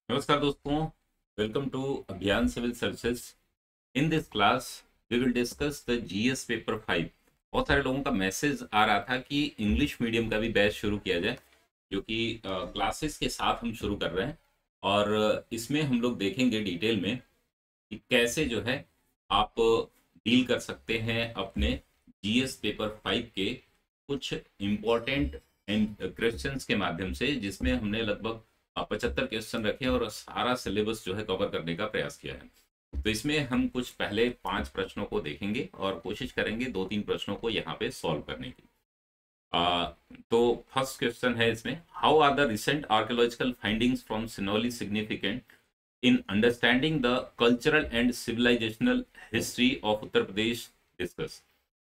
नमस्कार दोस्तों, welcome to Abhiyan civil services. In this class we will discuss the GS paper 5। बहुत सारे लोगों का मैसेज आ रहा था कि इंग्लिश मीडियम का भी बैच शुरू किया जाए, जो कि क्लासेस के साथ हम शुरू कर रहे हैं। और इसमें हम लोग देखेंगे डिटेल में कि कैसे जो है आप डील कर सकते हैं अपने जीएस पेपर 5 के कुछ इम्पोर्टेंट क्वेश्चंस के माध्यम से, जिसमें हमने लगभग 75 क्वेश्चन रखे और सारा सिलेबस जो है कवर करने का प्रयास किया है। तो इसमें हम कुछ पहले 5 प्रश्नों को देखेंगे और कोशिश करेंगे 2-3 प्रश्नों को यहाँ पे सॉल्व करने की। आ, तो फर्स्ट क्वेश्चन है इसमें, how are the recent archaeological findings from Sinauli significant in understanding the cultural and civilisational history of Uttar Pradesh discuss.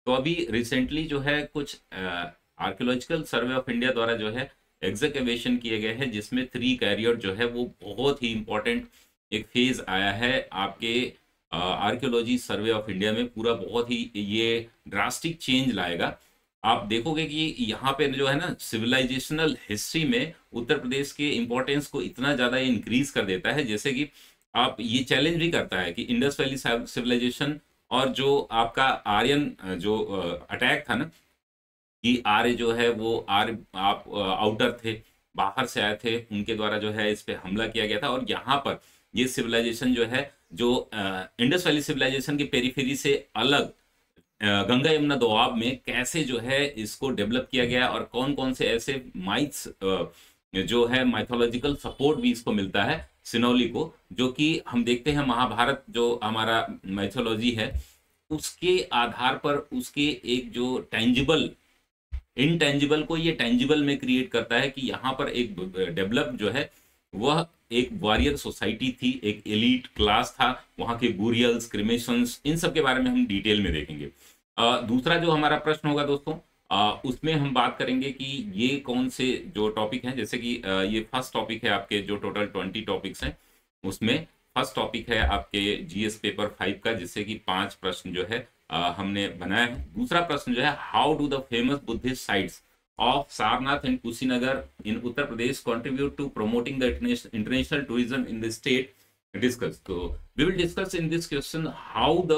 तो अभी रिसेंटली जो है कुछ आर्कियोलॉजिकल सर्वे ऑफ इंडिया द्वारा जो है एग्जीक्यूशन किए गए हैं, जिसमें 3 कैरियर जो है वो बहुत ही इंपॉर्टेंट एक फेज आया है आपके आर्कियोलॉजी सर्वे ऑफ इंडिया में। पूरा बहुत ही ये ड्रास्टिक चेंज लाएगा। आप देखोगे कि यहाँ पे जो है ना सिविलाइजेशनल हिस्ट्री में उत्तर प्रदेश के इम्पोर्टेंस को इतना ज़्यादा इंक्रीज कर देता है, जैसे कि आप ये चैलेंज भी करता है कि इंडस वैली सिविलाइजेशन और जो आपका आर्यन जो अटैक था ना, कि आर्य जो है वो आर्य आप आउटर थे, बाहर से आए थे, उनके द्वारा जो है इस पे हमला किया गया था। और यहाँ पर ये सिविलाइजेशन जो है, जो इंडस वैली सिविलाइजेशन की पेरीफेरी से अलग गंगा यमुना दोआब में कैसे जो है इसको डेवलप किया गया, और कौन कौन से ऐसे माइथ्स जो है माइथोलॉजिकल सपोर्ट भी इसको मिलता है सिनौली को, जो कि हम देखते हैं महाभारत जो हमारा माइथोलॉजी है उसके आधार पर उसके एक जो टेंजिबल इनटेंजिबल को ये टेंजिबल में क्रिएट करता है कि यहाँ पर एक डेवलप जो है वह एक वॉरियर सोसाइटी थी, एक एलीट क्लास था, वहाँ के बुरियल्स, क्रिमेशंस, इन सब के बारे में हम डिटेल में देखेंगे। दूसरा जो हमारा प्रश्न होगा दोस्तों, उसमें हम बात करेंगे कि ये कौन से जो टॉपिक हैं, जैसे कि ये फर्स्ट टॉपिक है आपके जो टोटल 20 टॉपिक्स हैं, उसमें फर्स्ट टॉपिक है आपके जीएस पेपर 5 का, जिससे कि 5 प्रश्न जो है हमने बनाया है। दूसरा प्रश्न जो है, how do the famous Buddhist sites of Sarnath and Kushinagar in Uttar Pradesh contribute to promoting the international tourism in the state? Discuss. So we will discuss in this question how the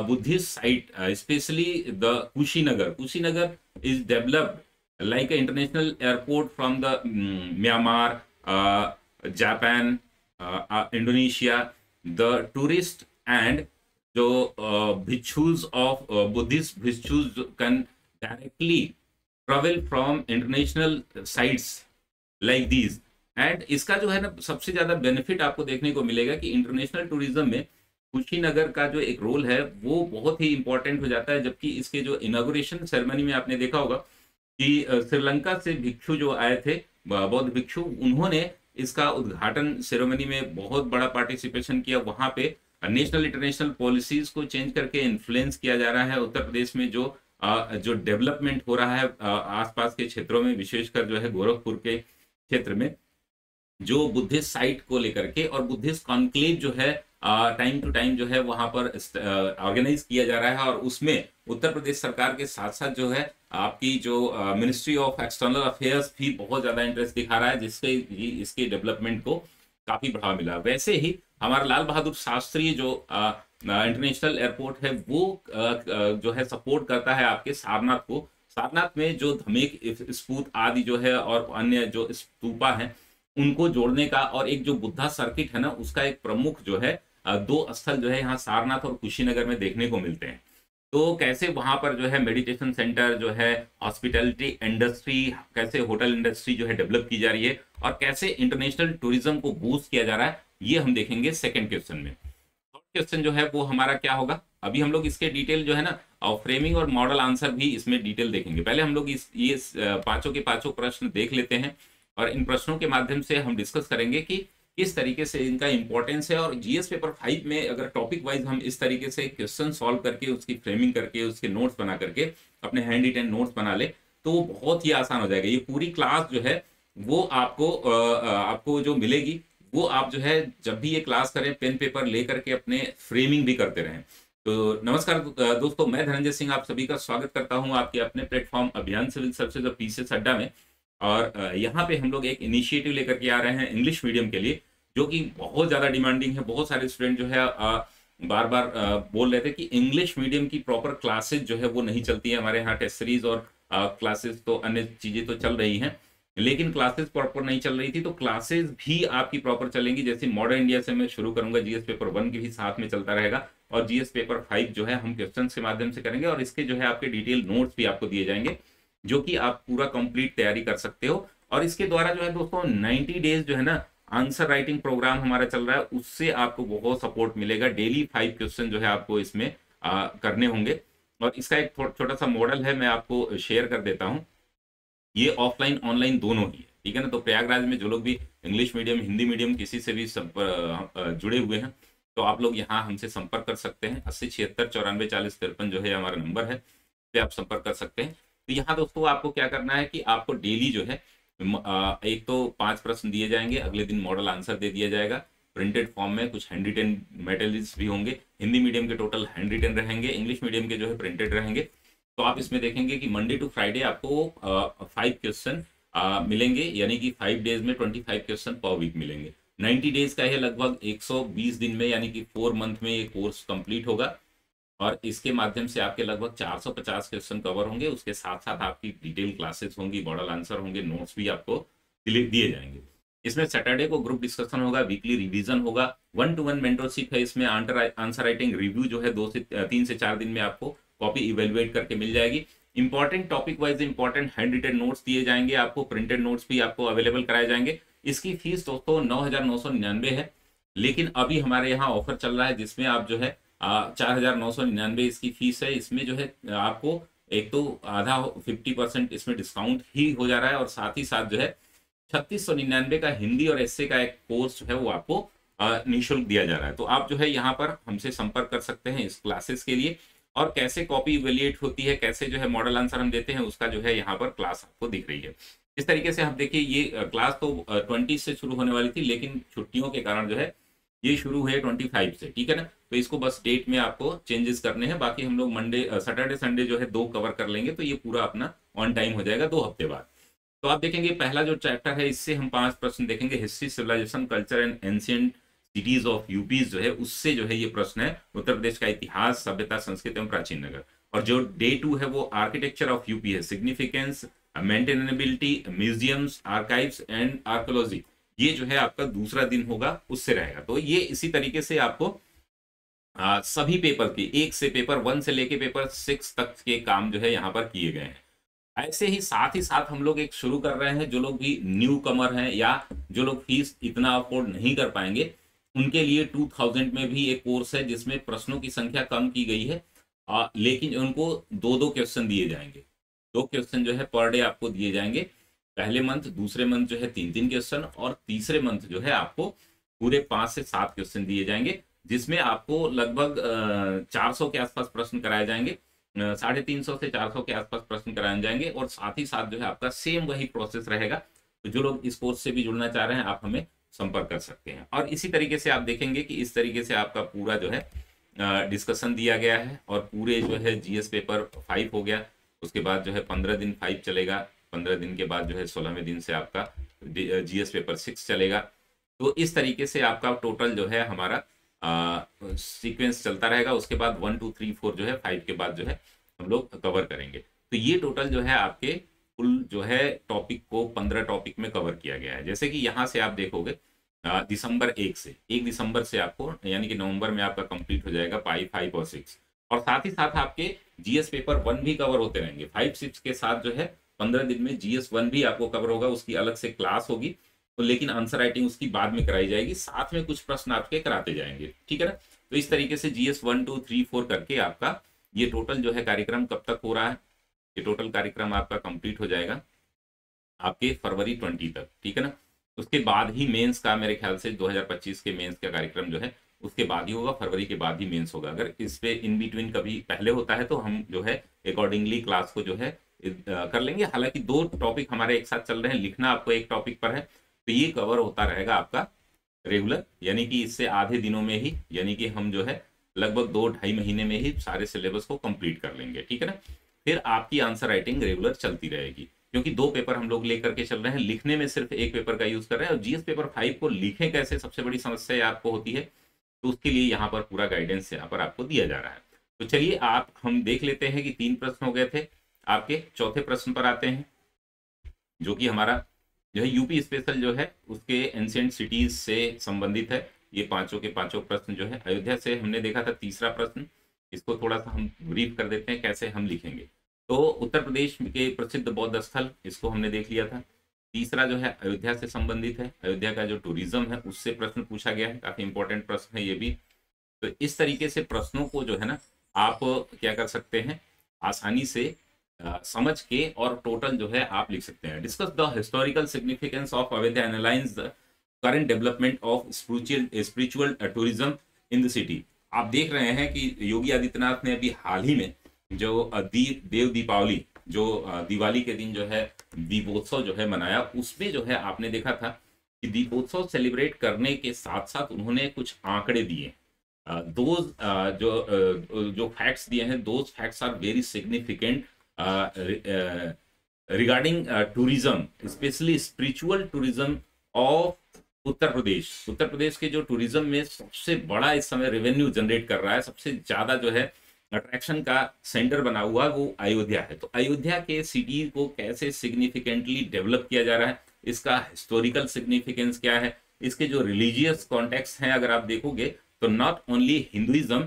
Buddhist site, especially the Kushinagar is developed like an international airport from the Myanmar, Japan, Indonesia. The tourist and जो bhikshus of Buddhist bhikshus can directly travel from international sites like these. And इसका जो है ना सबसे ज्यादा benefit आपको देखने को मिलेगा कि इंटरनेशनल टूरिज्म में कुशीनगर का जो एक रोल है वो बहुत ही इंपॉर्टेंट हो जाता है। जबकि इसके जो इनॉग्रेशन सेरेमनी में आपने देखा होगा कि श्रीलंका से भिक्षु जो आए थे, बौद्ध भिक्षु, उन्होंने इसका उद्घाटन सेरेमनी में बहुत बड़ा पार्टिसिपेशन किया। वहां पे नेशनल इंटरनेशनल पॉलिसीज को चेंज करके इन्फ्लुएंस किया जा रहा है उत्तर प्रदेश में। जो डेवलपमेंट हो रहा है आसपास के क्षेत्रों में, विशेषकर जो है गोरखपुर के क्षेत्र में, जो बुद्धिस्ट साइट को लेकर के और बुद्धिस्ट कॉन्क्लेव जो है टाइम टू टाइम जो है वहां पर ऑर्गेनाइज किया जा रहा है। और उसमें उत्तर प्रदेश सरकार के साथ साथ जो है आपकी जो मिनिस्ट्री ऑफ एक्सटर्नल अफेयर्स भी बहुत ज्यादा इंटरेस्ट दिखा रहा है, जिससे इसके डेवलपमेंट को काफी बढ़ावा मिला। वैसे ही हमारा लाल बहादुर शास्त्री जो इंटरनेशनल एयरपोर्ट है वो जो है सपोर्ट करता है आपके सारनाथ को। सारनाथ में जो धमेक स्फूत आदि जो है और अन्य जो स्तूपा हैं उनको जोड़ने का, और एक जो बुद्धा सर्किट है ना उसका एक प्रमुख जो है 2 स्थल जो है यहाँ सारनाथ और कुशीनगर में देखने को मिलते हैं। तो कैसे वहां पर जो है मेडिटेशन सेंटर जो है, हॉस्पिटैलिटी इंडस्ट्री, कैसे होटल इंडस्ट्री जो है डेवलप की जा रही है, और कैसे इंटरनेशनल टूरिज्म को बूस्ट किया जा रहा है, ये हम देखेंगे सेकंड क्वेश्चन में। थर्ड क्वेश्चन जो है वो हमारा क्या होगा, अभी हम लोग इसके डिटेल जो है ना और फ्रेमिंग और मॉडल आंसर भी इसमें डिटेल देखेंगे। पहले हम लोग ये पांचों के पांचों प्रश्न देख लेते हैं, और इन प्रश्नों के माध्यम से हम डिस्कस करेंगे कि किस तरीके से इनका इंपॉर्टेंस है। और जीएस पेपर 5 में अगर टॉपिक वाइज हम इस तरीके से क्वेश्चन सॉल्व करके उसकी फ्रेमिंग करके उसके नोट्स बना करके अपने हैंड रिटन नोट्स बना ले तो वो बहुत ही आसान हो जाएगा। ये पूरी क्लास जो है वो आपको जो मिलेगी वो आप जो है जब भी ये क्लास करें पेन पेपर ले करके अपने फ्रेमिंग भी करते रहें। तो नमस्कार दोस्तों, मैं धनंजय सिंह आप सभी का स्वागत करता हूं आपके अपने प्लेटफॉर्म अभियान सिविल सर्विसेज और पीसीएस अड्डा में। और यहाँ पे हम लोग एक इनिशिएटिव लेकर के आ रहे हैं इंग्लिश मीडियम के लिए, जो कि बहुत ज़्यादा डिमांडिंग है। बहुत सारे स्टूडेंट जो है बार बार बोल रहे थे कि इंग्लिश मीडियम की प्रॉपर क्लासेज जो है वो नहीं चलती है हमारे यहाँ। टेस्ट सीरीज और क्लासेस तो अन्य चीज़ें तो चल रही हैं, लेकिन क्लासेस प्रॉपर नहीं चल रही थी। तो क्लासेस भी आपकी प्रॉपर चलेंगी। जैसे मॉडर्न इंडिया से मैं शुरू करूंगा, जीएस पेपर 1 के भी साथ में चलता रहेगा, और जीएस पेपर 5 जो है हम क्वेश्चन के माध्यम से करेंगे, और इसके जो है आपके डिटेल नोट्स भी आपको दिए जाएंगे, जो कि आप पूरा कंप्लीट तैयारी कर सकते हो। और इसके द्वारा जो है दोस्तों 90 डेज जो है ना आंसर राइटिंग प्रोग्राम हमारा चल रहा है, उससे आपको बहुत सपोर्ट मिलेगा। डेली 5 क्वेश्चन जो है आपको इसमें करने होंगे। और इसका एक छोटा सा मॉडल है, मैं आपको शेयर कर देता हूँ। ये ऑफलाइन ऑनलाइन दोनों ही है, ठीक है ना। तो प्रयागराज में जो लोग भी इंग्लिश मीडियम, हिंदी मीडियम किसी से भी जुड़े हुए हैं, तो आप लोग यहाँ हमसे संपर्क कर सकते हैं। 8076944053 जो है हमारा नंबर है, पे आप संपर्क कर सकते हैं। तो यहाँ दोस्तों आपको क्या करना है कि आपको डेली जो है एक तो 5 प्रश्न दिए जाएंगे, अगले दिन मॉडल आंसर दे दिया जाएगा प्रिंटेड फॉर्म में। कुछ हैंड रिटन मटेरियल्स भी होंगे। हिंदी मीडियम के टोटल हैंड रिटन रहेंगे, इंग्लिश मीडियम के जो है प्रिंटेड रहेंगे। तो आप इसमें देखेंगे कि मंडे टू फ्राइडे आपको 5 क्वेश्चन मिलेंगे, यानी कि 5 डेज में 25 क्वेश्चन पर वीक मिलेंगे। 90 डेज का है, लगभग 120 दिन में, यानी कि 4 मंथ में ये कोर्स कंप्लीट होगा। और इसके माध्यम से आपके लगभग 450 क्वेश्चन कवर होंगे। उसके साथ साथ आपकी डिटेल क्लासेस होंगी, मॉडल आंसर होंगे, नोट्स भी आपको दिए जाएंगे। इसमें सैटरडे को ग्रुप डिस्कशन होगा, वीकली रिवीजन होगा, 1-to-1 मेंटरशिप है। इसमें आंसर राइटिंग रिव्यू जो है 3 से 4 दिन में आपको कॉपी इवेलुएट करके मिल जाएगी। Important topic wise important hand written notes दिए जाएंगे आपको, प्रिंटेड नोट्स भी आपको अवेलेबल कराए जाएंगे। इसकी फीस दोस्तों 9,999 है, लेकिन अभी हमारे यहाँ ऑफर चल रहा है जिसमें आप जो है 4,999 इसकी फीस है। इसमें जो है आपको एक तो आधा 50% इसमें डिस्काउंट ही हो जा रहा है, और साथ ही साथ जो है 3699 का हिंदी और एसए का एक कोर्स जो है वो आपको निःशुल्क दिया जा रहा है। तो आप जो है यहाँ पर हमसे संपर्क कर सकते हैं इस क्लासेस के लिए। और कैसे कॉपी इवेल्युएट होती है, कैसे जो है मॉडल आंसर हम देते हैं, उसका जो है यहाँ पर क्लास आपको दिख रही है। इस तरीके से आप देखिए, ये क्लास तो 20 से शुरू होने वाली थी, लेकिन छुट्टियों के कारण जो है ये शुरू हुए 25 से, ठीक है ना। तो इसको बस डेट में आपको चेंजेस करने हैं। बाकी हम लोग मंडे सैटरडे संडे जो है 2 कवर कर लेंगे, तो ये पूरा अपना ऑन टाइम हो जाएगा 2 हफ्ते बाद। तो आप देखेंगे पहला जो चैप्टर है, इससे हम 5 प्रश्न देखेंगे। History, civilisation, culture and ancient cities of UP's जो है, उससे जो है ये प्रश्न है। उत्तर प्रदेश का इतिहास, सभ्यता, संस्कृति एवं प्राचीन नगर। और जो डे 2 है वो आर्किटेक्चर ऑफ यूपी है। Significance, maintainability, museums, archives and archaeology, ये जो है आपका दूसरा दिन होगा, उससे रहेगा। तो ये इसी तरीके से आपको सभी पेपर के 1 से पेपर 1 से लेके पेपर 6 तक के काम जो है यहाँ पर किए गए हैं। ऐसे ही साथ हम लोग एक शुरू कर रहे हैं, जो लोग भी न्यू कमर हैं या जो लोग फीस इतना अफोर्ड नहीं कर पाएंगे, उनके लिए 2000 में भी एक कोर्स है जिसमें प्रश्नों की संख्या कम की गई है, लेकिन उनको 2-2 क्वेश्चन दिए जाएंगे। 2 क्वेश्चन जो है पर डे आपको दिए जाएंगे। पहले मंथ, दूसरे मंथ जो है 3-3 क्वेश्चन, और तीसरे मंथ जो है आपको पूरे 5 से 7 क्वेश्चन दिए जाएंगे, जिसमें आपको लगभग 400 के आसपास प्रश्न कराए जाएंगे। 350 से 400 के आसपास प्रश्न कराए जाएंगे। और साथ ही साथ जो है आपका सेम वही प्रोसेस रहेगा। तो जो लोग इस कोर्स से भी जुड़ना चाह रहे हैं, आप हमें संपर्क कर सकते हैं। और इसी तरीके से आप देखेंगे कि इस तरीके से आपका पूरा जो है डिस्कशन दिया गया है। और पूरे जो है जीएस पेपर 5 हो गया, उसके बाद जो है 15 दिन 5 चलेगा, 15 दिन के बाद जो है 16वें दिन से आपका जीएस पेपर 6 चलेगा। तो इस तरीके से आपका टोटल जो है हमारा सीक्वेंस चलता रहेगा। उसके बाद 1 2 3 4 जो है 5 के बाद जो है हम लोग कवर करेंगे। तो ये टोटल जो है आपके कुल जो है टॉपिक को 15 टॉपिक में कवर किया गया है। जैसे कि यहाँ से आप देखोगे दिसंबर 1 दिसंबर से आपको, यानी कि नवंबर में आपका कंप्लीट हो जाएगा 5 और 6। और साथ ही साथ आपके जीएस पेपर 1 भी कवर होते रहेंगे। 5-6 के साथ जो है 15 दिन में जीएस 1 भी आपको कवर होगा, उसकी अलग से क्लास होगी। तो लेकिन आंसर राइटिंग उसकी बाद में कराई जाएगी, साथ में कुछ प्रश्न आपके कराते जाएंगे, ठीक है ना। तो इस तरीके से जीएस 1 2 3 4 करके आपका ये टोटल जो है कार्यक्रम कब तक हो रहा है, ये टोटल कार्यक्रम आपका कंप्लीट हो जाएगा आपके फरवरी 20 तक, ठीक है ना। उसके बाद ही मेंस का, मेरे ख्याल से 2025 के मेंस का कार्यक्रम जो है उसके बाद ही होगा, फरवरी के बाद ही मेंस होगा। अगर इस पे इन बिटवीन कभी पहले होता है तो हम जो है अकॉर्डिंगली क्लास को जो है कर लेंगे। हालांकि 2 टॉपिक हमारे एक साथ चल रहे हैं, लिखना आपको एक टॉपिक पर है, तो ये कवर होता रहेगा आपका रेगुलर, यानी कि इससे आधे दिनों में ही, यानी कि हम जो है लगभग 2-2.5 महीने में ही सारे सिलेबस को कंप्लीट कर लेंगे, ठीक है ना। फिर आपकी आंसर राइटिंग रेगुलर चलती रहेगी। क्योंकि दो पेपर हम लोग लेकर के चल रहे हैं, लिखने में सिर्फ एक पेपर का यूज कर रहे हैं, और जीएस पेपर 5 को लिखें कैसे सबसे बड़ी समस्या आपको होती है, तो उसके लिए यहाँ पर पूरा गाइडेंस यहाँ पर आपको दिया जा रहा है। तो चलिए आप हम देख लेते हैं कि 3 प्रश्न हो गए थे आपके। चौथे प्रश्न पर आते हैं, जो कि हमारा जो है यूपी स्पेशल जो है उसके एंशिएंट सिटीज से संबंधित है। ये पांचों के पांचों प्रश्न जो है अयोध्या से हमने देखा था। तीसरा प्रश्न, इसको थोड़ा सा हम ब्रीफ कर देते हैं कैसे हम लिखेंगे। तो उत्तर प्रदेश के प्रसिद्ध बौद्ध स्थल, इसको हमने देख लिया था। तीसरा जो है अयोध्या से संबंधित है, अयोध्या का जो टूरिज्म है उससे प्रश्न पूछा गया है, काफी इंपॉर्टेंट प्रश्न है ये भी। तो इस तरीके से प्रश्नों को जो है ना आप क्या कर सकते हैं, आसानी से समझ के और टोटल जो है आप लिख सकते हैं। Discuss the historical significance of Ayodhya, analyse the current development of spiritual tourism in the city. आप देख रहे हैं कि योगी आदित्यनाथ ने अभी हाल ही में जो देव दीपावली, जो दिवाली के दिन जो है दीपोत्सव जो है मनाया, उसमें जो है आपने देखा था कि दीपोत्सव सेलिब्रेट करने के साथ साथ उन्होंने कुछ आंकड़े दिए। जो फैक्ट्स दिए हैं, those facts are very significant regarding tourism, specially spiritual tourism of Uttar Pradesh. Uttar Pradesh के जो टूरिज्म में सबसे बड़ा इस समय रेवेन्यू जनरेट कर रहा है, सबसे ज्यादा जो है अट्रैक्शन का सेंटर बना हुआ वो अयोध्या है। तो अयोध्या के सिटी को कैसे सिग्निफिकेंटली डेवलप किया जा रहा है, इसका हिस्टोरिकल सिग्निफिकेंस क्या है, इसके जो रिलीजियस कॉन्टेक्स्ट हैं अगर आप देखोगे तो not only Hinduism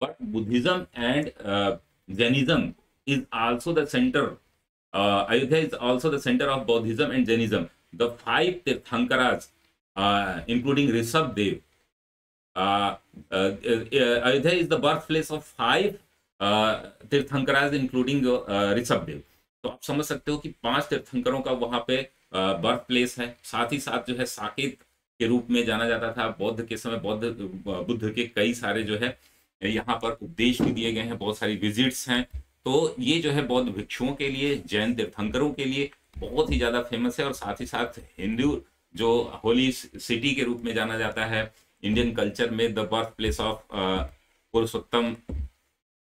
but Buddhism and Jainism is also the center. Ayodhya is also the center of Buddhism and Jainism. The 5 Tirthankaras, including Rishabdev. Ayodhya is the birthplace of 5 Tirthankaras, including Rishabdev. तो आप समझ सकते हो कि 5 तीर्थंकरों का वहां पे birth place है। साथ ही साथ जो है साकेत के रूप में जाना जाता था बौद्ध के समय। बुद्ध के कई सारे जो है यहाँ पर उपदेश भी दिए गए हैं, बहुत सारी विजिट्स हैं। तो ये जो है बौद्ध भिक्षुओं के लिए, जैन तीर्थंकरों के लिए बहुत ही ज्यादा फेमस है। और साथ ही साथ हिंदू जो होली सिटी के रूप में जाना जाता है इंडियन कल्चर में, द बर्थ प्लेस ऑफ पुरुषोत्तम,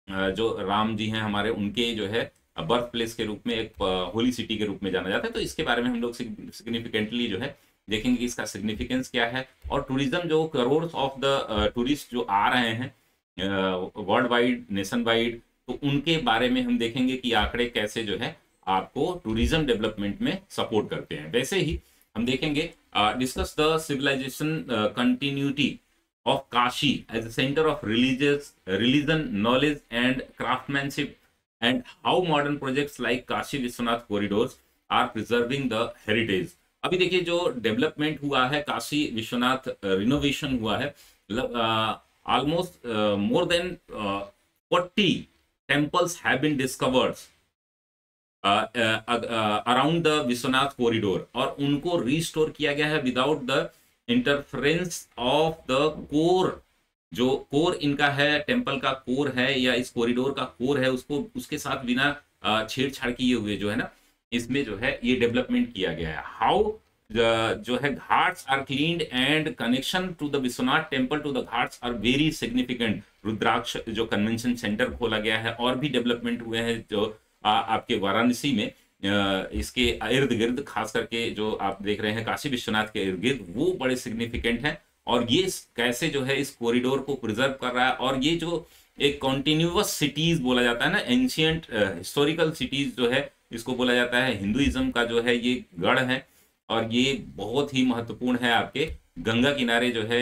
जो राम जी हैं हमारे, उनके जो है बर्थ प्लेस के रूप में एक होली सिटी के रूप में जाना जाता है। तो इसके बारे में हम लोग सिग्निफिकेंटली जो है देखेंगे कि इसका सिग्निफिकेंस क्या है। और टूरिज्म, जो करोड़ ऑफ द टूरिस्ट जो आ रहे हैं वर्ल्ड वाइड, नेशन वाइड, तो उनके बारे में हम देखेंगे कि आंकड़े कैसे जो है आपको टूरिज्म डेवलपमेंट में सपोर्ट करते हैं। वैसे ही हम देखेंगे discuss the civilisation continuity of Kashi as a centre of religion, knowledge and craftsmanship, and how modern projects like Kashi Vishwanath corridors are preserving the heritage. अभी देखिए जो डेवलपमेंट हुआ है, काशी विश्वनाथ रिनोवेशन हुआ है, almost more than 40 temples have been discovered around the Vishwanath corridor, और उनको restore किया गया है without the interference of the core. जो कोर इनका है, टेम्पल का कोर है या इस कॉरिडोर का कोर है, उसको उसके साथ बिना छेड़छाड़ किए हुए जो है ना, इसमें जो है ये डेवलपमेंट किया गया है। हाउ जो है ghats are cleaned and connection to the Vishwanath temple to the ghats are very significant. Rudraksh जो कन्वेंशन सेंटर खोला गया है, और भी डेवलपमेंट हुए हैं जो आपके वाराणसी में, इसके इर्द गिर्द, खास करके जो आप देख रहे हैं काशी विश्वनाथ के इर्द गिर्द, वो बड़े सिग्निफिकेंट हैं। और ये कैसे जो है इस कॉरिडोर को प्रिजर्व कर रहा है। और ये जो एक कॉन्टिन्यूअस सिटीज बोला जाता है ना, एंशियंट हिस्टोरिकल सिटीज जो है इसको बोला जाता है। हिंदुइज्म का जो है ये गढ़ है, और ये बहुत ही महत्वपूर्ण है। आपके गंगा किनारे जो है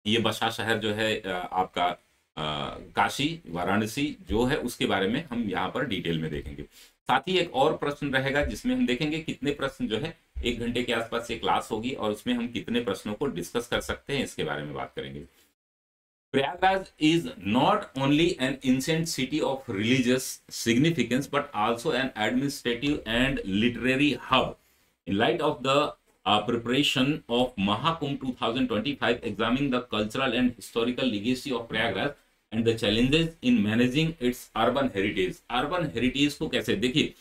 ये बसा शहर जो है आपका काशी वाराणसी जो है, उसके बारे में हम यहाँ पर डिटेल में देखेंगे। साथ ही एक और प्रश्न रहेगा जिसमें हम देखेंगे कितने प्रश्न जो है 1 घंटे के आसपास ये क्लास होगी, और उसमें हम कितने प्रश्नों को डिस्कस कर सकते हैं इसके बारे में बात करेंगे। Prayagraj is not only an ancient city of religious significance but also an administrative and literary hub. In light of the preparation of Mahakumbh 2025, examining the cultural and historical legacy of Prayagraj and the challenges in managing its urban heritage. Urban heritage को कैसे देखिए,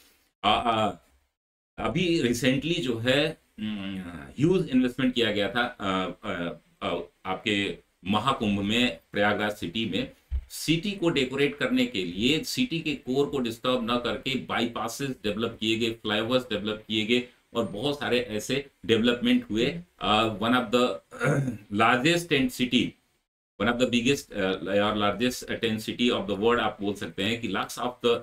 अभी recently जो है huge investment किया गया था आपके महाकुंभ में प्रयागराज सिटी में, सिटी को डेकोरेट करने के लिए सिटी के कोर को डिस्टर्ब ना करके बाईपासेस डेवलप किए गए, फ्लाईओवर्स डेवलप किए गए और बहुत सारे ऐसे डेवलपमेंट हुए। One of the largest tent city, one of the biggest और largest tent city of the world आप बोल सकते हैं कि lakhs of the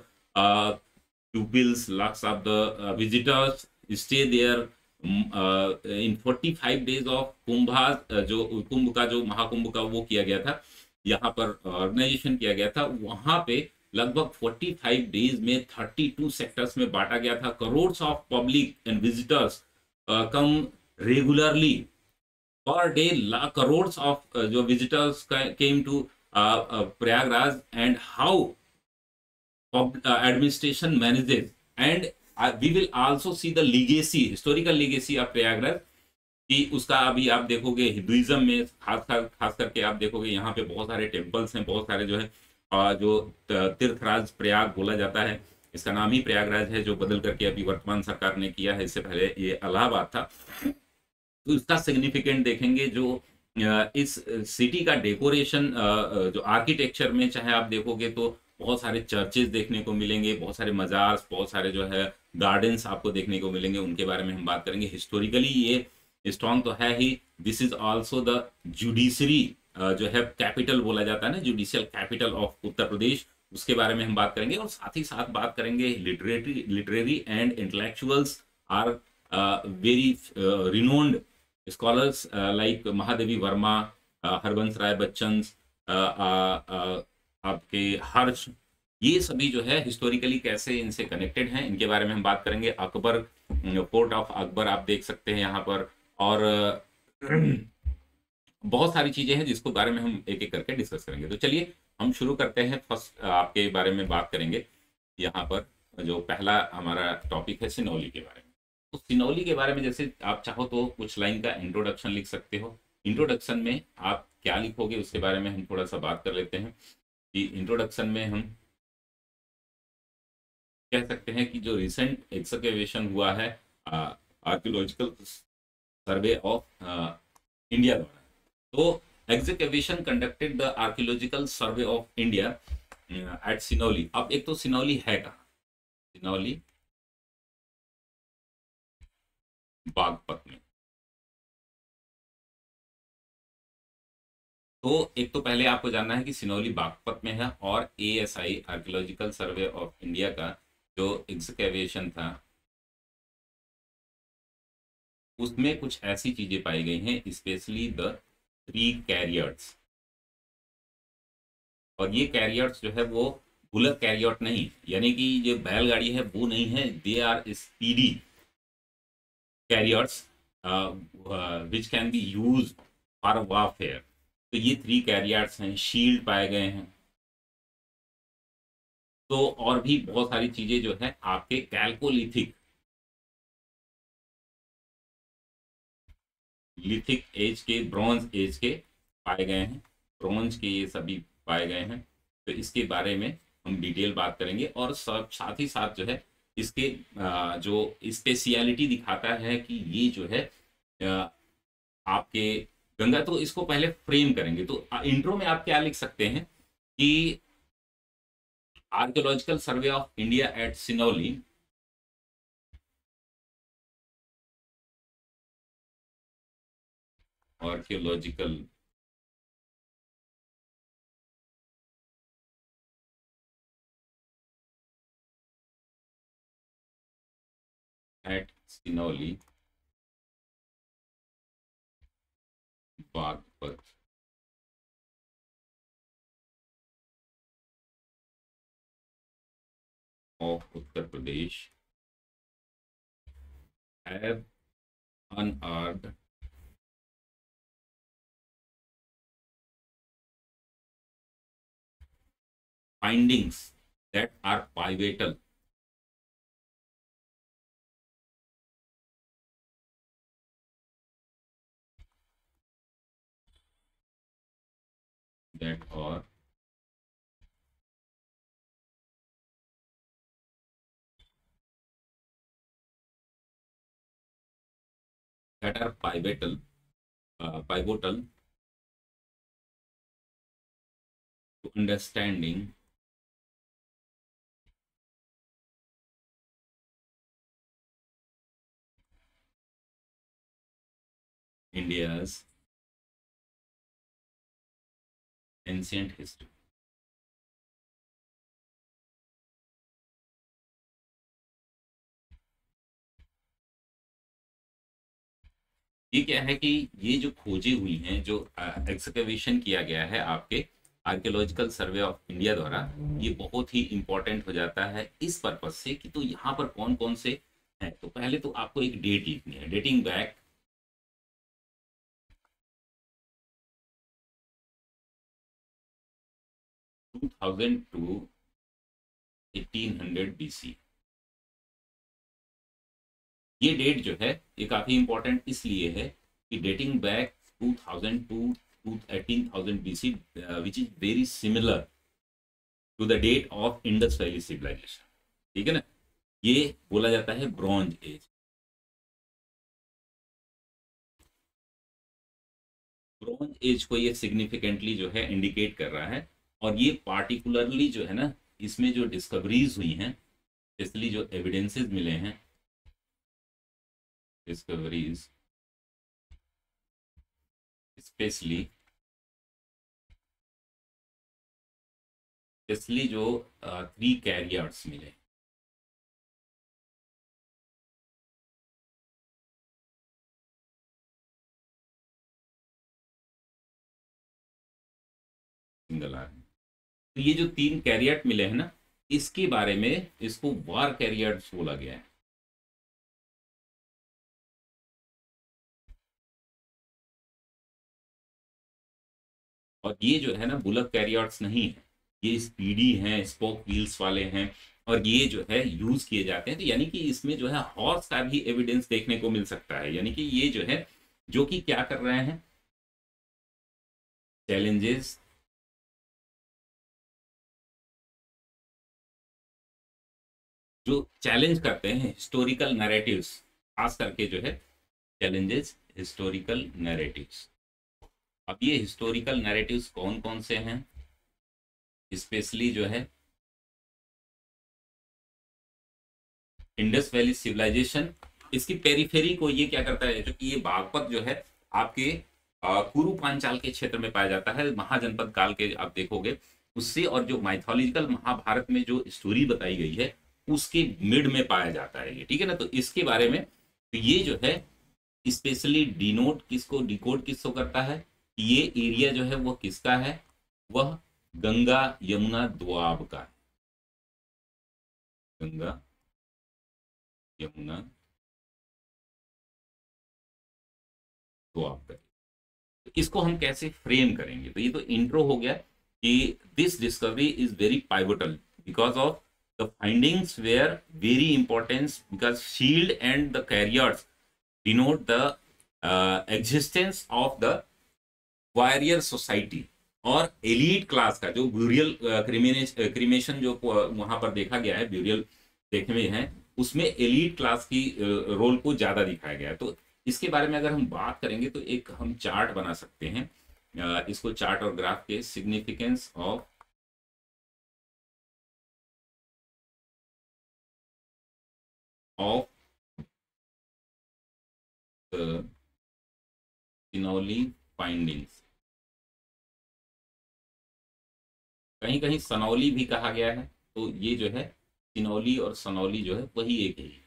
pupils, lakhs of the visitors stay there in 45 days of Kumbha, जो कुंभ का जो महाकुंभ का वो किया गया था, यहाँ पर ऑर्गेनाइजेशन किया गया था, वहां पे लगभग 45 डेज में 32 सेक्टर्स में बांटा गया था। Crore of public and visitors come regularly per day, crore of जो visitors came to Prayagraj, and how administration manages, and we will also see the legacy, historical legacy of Prayagraj कि उसका अभी आप देखोगे हिंदुइज्म में खास करके आप देखोगे यहाँ पे बहुत सारे टेम्पल्स हैं, बहुत सारे जो है जो तीर्थराज प्रयाग बोला जाता है, इसका नाम ही प्रयागराज है, जो बदल करके अभी वर्तमान सरकार ने किया है, इससे पहले ये इलाहाबाद था। तो इसका सिग्निफिकेंट देखेंगे, जो इस सिटी का डेकोरेशन, जो आर्किटेक्चर में चाहे आप देखोगे तो बहुत सारे चर्चेज देखने को मिलेंगे, बहुत सारे मजार, बहुत सारे जो है गार्डन्स आपको देखने को मिलेंगे, उनके बारे में हम बात करेंगे। हिस्टोरिकली ये स्ट्रॉन्ग तो है ही। This is also the judiciary, जो है कैपिटल बोला जाता है ना, judicial capital of Uttar Pradesh, उसके बारे में हम बात करेंगे। और साथ ही साथ बात करेंगे literary and intellectuals are very renowned scholars like Mahadevi Verma, Harbans Rai Bachchan, आपके हर्ष, ये सभी जो है हिस्टोरिकली कैसे इनसे कनेक्टेड हैं, इनके बारे में हम बात करेंगे। अकबर, फोर्ट ऑफ अकबर आप देख सकते हैं यहाँ पर, और बहुत सारी चीजें हैं जिसको बारे में हम एक एक करके डिस्कस करेंगे। तो चलिए हम शुरू करते हैं। फर्स्ट आपके बारे में बात करेंगे। यहाँ पर जो पहला हमारा टॉपिक है सिनौली के बारे में। तो सिनौली के बारे में जैसे आप चाहो तो कुछ लाइन का इंट्रोडक्शन लिख सकते हो। इंट्रोडक्शन में आप क्या लिखोगे उसके बारे में हम थोड़ा सा बात कर लेते हैं। कि इंट्रोडक्शन में हम कह सकते हैं कि जो रिसेंट एक्सकवेशन हुआ है आर्कियोलॉजिकल सर्वे ऑफ इंडिया द्वारा, तो excavation conducted the archaeological survey of India at Sinauli. अब एक तो सिनौली है कहाँ? सिनौली बागपत में। तो एक तो पहले आपको जानना है कि सिनौली बागपत में है, और ASI archaeological survey of India का जो एक्सकैवेशन था उसमें कुछ ऐसी चीजें पाई गई हैं, स्पेशली द 3 कैरियर्स। और ये कैरियर्स जो है वो बुलक कैरियर नहीं, यानी कि जो बैलगाड़ी है वो नहीं है, they are speedy carriers which can be use for warfare. तो ये 3 कैरियर्स हैं। शील्ड पाए गए हैं। तो और भी बहुत सारी चीजें जो है आपके कैल्कोलिथिक एज के, ब्रॉन्ज एज के पाए गए हैं। ब्रॉन्ज के ये सभी पाए गए हैं। तो इसके बारे में हम डिटेल बात करेंगे, और सब साथ ही साथ जो है इसके जो स्पेशलिटी दिखाता है कि ये जो है आपके गंगा। तो इसको पहले फ्रेम करेंगे। तो इंट्रो में आप क्या लिख सकते हैं कि archaeological survey of India at Sinauli archaeological at Sinauli Baghpat of Uttar Pradesh have unearthed findings that are pivotal that are pivotal to understanding India's ancient history। ये क्या है कि ये जो खोजें हुई हैं, जो एक्सकवेशन किया गया है आपके आर्कियोलॉजिकल सर्वे ऑफ इंडिया द्वारा, ये बहुत ही इंपॉर्टेंट हो जाता है इस पर्पज से कि तो यहाँ पर कौन कौन से हैं। तो पहले तो आपको एक डेट लिखनी है, डेटिंग बैक 2000 टू 1800 BC। ये डेट जो है ये काफी इंपॉर्टेंट इसलिए है कि dating back 2000 to 18,000 BC, which is very similar to the date of Indus valley civilisation. ठीक है ना, ये बोला जाता है ब्रॉन्ज एज। ब्रॉन्ज एज को ये सिग्निफिकेंटली जो है इंडिकेट कर रहा है। और ये पार्टिकुलरली जो है ना, इसमें जो डिस्कवरीज हुई हैं, इसलिए जो एविडेंसेस मिले हैं, डिस्कवरीज स्पेशली इसलिए जो 3 कैरियर्स मिले, सिंगल आर्मी। तो ये जो 3 कैरियट मिले हैं ना, इसके बारे में इसको वार कैरियर्स बोला गया है। और ये जो है ना बुलक कैरियर्स नहीं है, ये स्पीडी हैं, स्पोक व्हील्स वाले हैं, और ये जो है यूज किए जाते हैं। तो यानी कि इसमें जो है हॉर्स का भी एविडेंस देखने को मिल सकता है। यानी कि ये जो है जो कि क्या कर रहे हैं, चैलेंजेस जो चैलेंज करते हैं हिस्टोरिकल नैरेटिव्स, खास करके जो है चैलेंजेस हिस्टोरिकल नैरेटिव्स। अब ये हिस्टोरिकल नैरेटिव्स कौन कौन से हैं, स्पेशली जो है इंडस वैली सिविलाइजेशन, इसकी पेरीफेरी को ये क्या करता है, जो कि ये बागपत जो है आपके कुरु पांचाल के क्षेत्र में पाया जाता है, महाजनपद काल के आप देखोगे उससे। और जो माइथोलॉजिकल महाभारत में जो स्टोरी बताई गई है उसके मिड में पाया जाता है ये। ठीक है ना, तो इसके बारे में तो ये जो है स्पेशली डिनोट किसको, डिकोड किसको करता है, ये एरिया जो है वो किसका है, वह गंगा यमुना दोआब का है। गंगा यमुना दोआब का। तो इसको हम कैसे फ्रेम करेंगे, तो ये तो इंट्रो हो गया कि this discovery is very pivotal because of the findings where very importance, because shield and the carriers denote the existence of the warrior society और एलीट क्लास का जो ब्यूरियल क्रिमेशन जो वहां पर देखा गया है, ब्यूरियल देखने में है, उसमें एलीट क्लास की रोल को ज्यादा दिखाया गया है। तो इसके बारे में अगर हम बात करेंगे तो एक हम चार्ट बना सकते हैं, इसको चार्ट और ग्राफ के सिग्निफिकेंस ऑफ सिनौली फाइंडिंग्स। कहीं कहीं सनौली भी कहा गया है, तो ये जो है सिनौली और सनौली जो है वही एक ही है।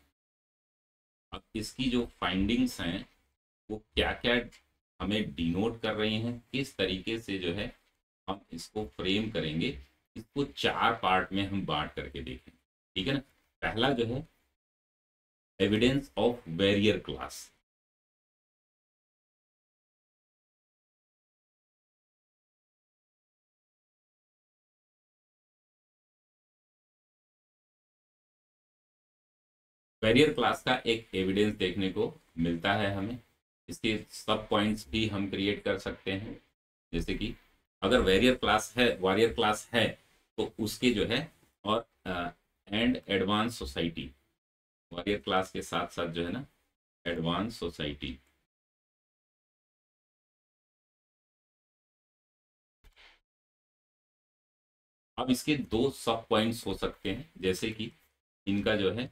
अब इसकी जो फाइंडिंग्स हैं वो क्या क्या हमें डिनोट कर रही हैं, किस तरीके से जो है हम इसको फ्रेम करेंगे, इसको 4 पार्ट में हम बांट करके देखें। ठीक है ना, पहला जो है evidence of barrier class. Barrier class का एक एविडेंस देखने को मिलता है हमें। इसके सब पॉइंट्स भी हम क्रिएट कर सकते हैं, जैसे कि अगर वॉरियर क्लास है तो उसके जो है, और and advance society, warrior class के साथ साथ जो है ना एडवांस सोसाइटी। अब इसके दो सब पॉइंट्स हो सकते हैं, जैसे कि इनका जो है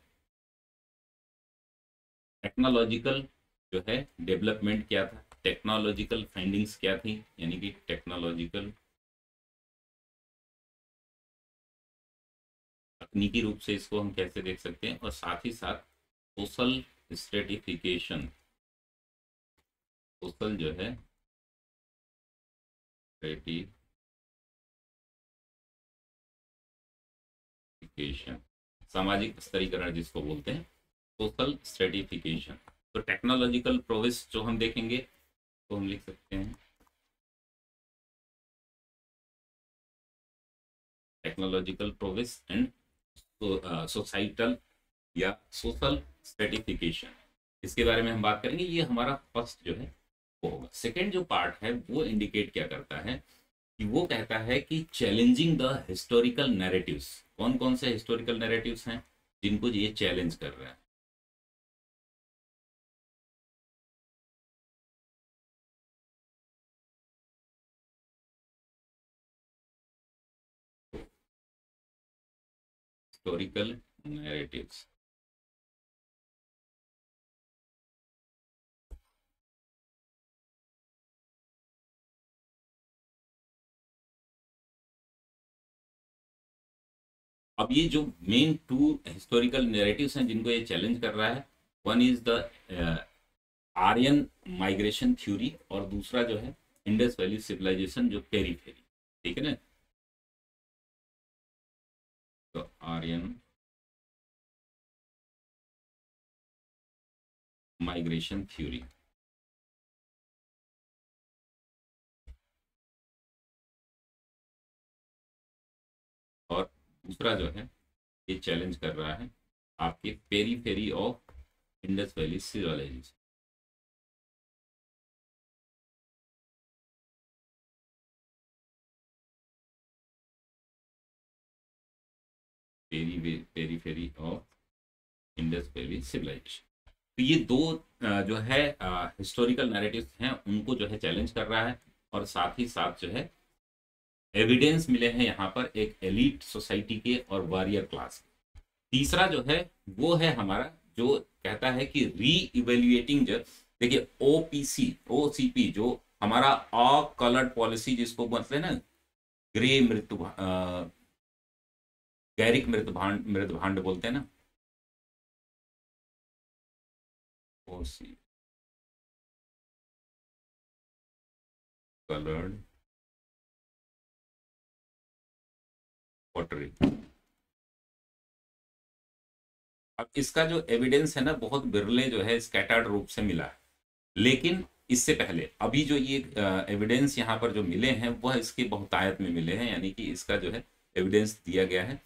टेक्नोलॉजिकल जो है डेवलपमेंट क्या था, टेक्नोलॉजिकल फाइंडिंग्स क्या थी, यानी कि टेक्नोलॉजिकल तकनीकी रूप से इसको हम कैसे देख सकते हैं, और साथ ही साथ सोशल स्ट्रेटिफिकेशन, सोशल जो है स्ट्रेटिफिकेशन, सामाजिक स्तरीकरण जिसको बोलते हैं, सोशल स्ट्रेटिफिकेशन। तो टेक्नोलॉजिकल प्रोग्रेस जो हम देखेंगे तो हम लिख सकते हैं टेक्नोलॉजिकल प्रोग्रेस एंड सोसाइटल या सोशल स्ट्रेटिफिकेशन, इसके बारे में हम बात करेंगे। ये हमारा फर्स्ट जो है वो होगा। सेकेंड जो पार्ट है वो इंडिकेट क्या करता है कि वो कहता है कि चैलेंजिंग द हिस्टोरिकल नैरेटिव्स, कौन कौन से हिस्टोरिकल नैरेटिव्स हैं जिनको ये चैलेंज कर रहा है। हिस्टोरिकल नैरेटिव्स, अब ये जो मेन टू हिस्टोरिकल नैरेटिव्स हैं जिनको ये चैलेंज कर रहा है, one is the Aryan migration theory, और दूसरा जो है इंडस वैली सिविलाइजेशन जो पेरीफेरी, ठीक है ना। तो आर्यन माइग्रेशन थ्योरी, और दूसरा जो है ये चैलेंज कर रहा है आपके periphery of Indus valley civilisation. Periphery of Indus valley civilisation. तो ये दो जो है हिस्टोरिकल नैरेटिव्स हैं उनको जो है चैलेंज कर रहा है, और साथ ही साथ जो है एविडेंस मिले हैं यहाँ पर एक एलीट सोसाइटी के और वॉरियर क्लास के। तीसरा जो है वो है हमारा जो कहता है कि री इवेल्युएटिंग, जो देखिए ओपीसी ओसीपी जो हमारा ऑ कलर्ड पॉलिसी जिसको मतलब ना ग्रे मृत्यु गैरिक मृदभांड बोलते हैं ना, ओसी कलर्ड पॉटरी। अब इसका जो एविडेंस है ना बहुत बिरले जो है स्कैटर्ड रूप से मिला है, लेकिन इससे पहले अभी जो ये एविडेंस यहाँ पर जो मिले हैं वह इसके बहुतायत में मिले हैं, यानी कि इसका जो है एविडेंस दिया गया है।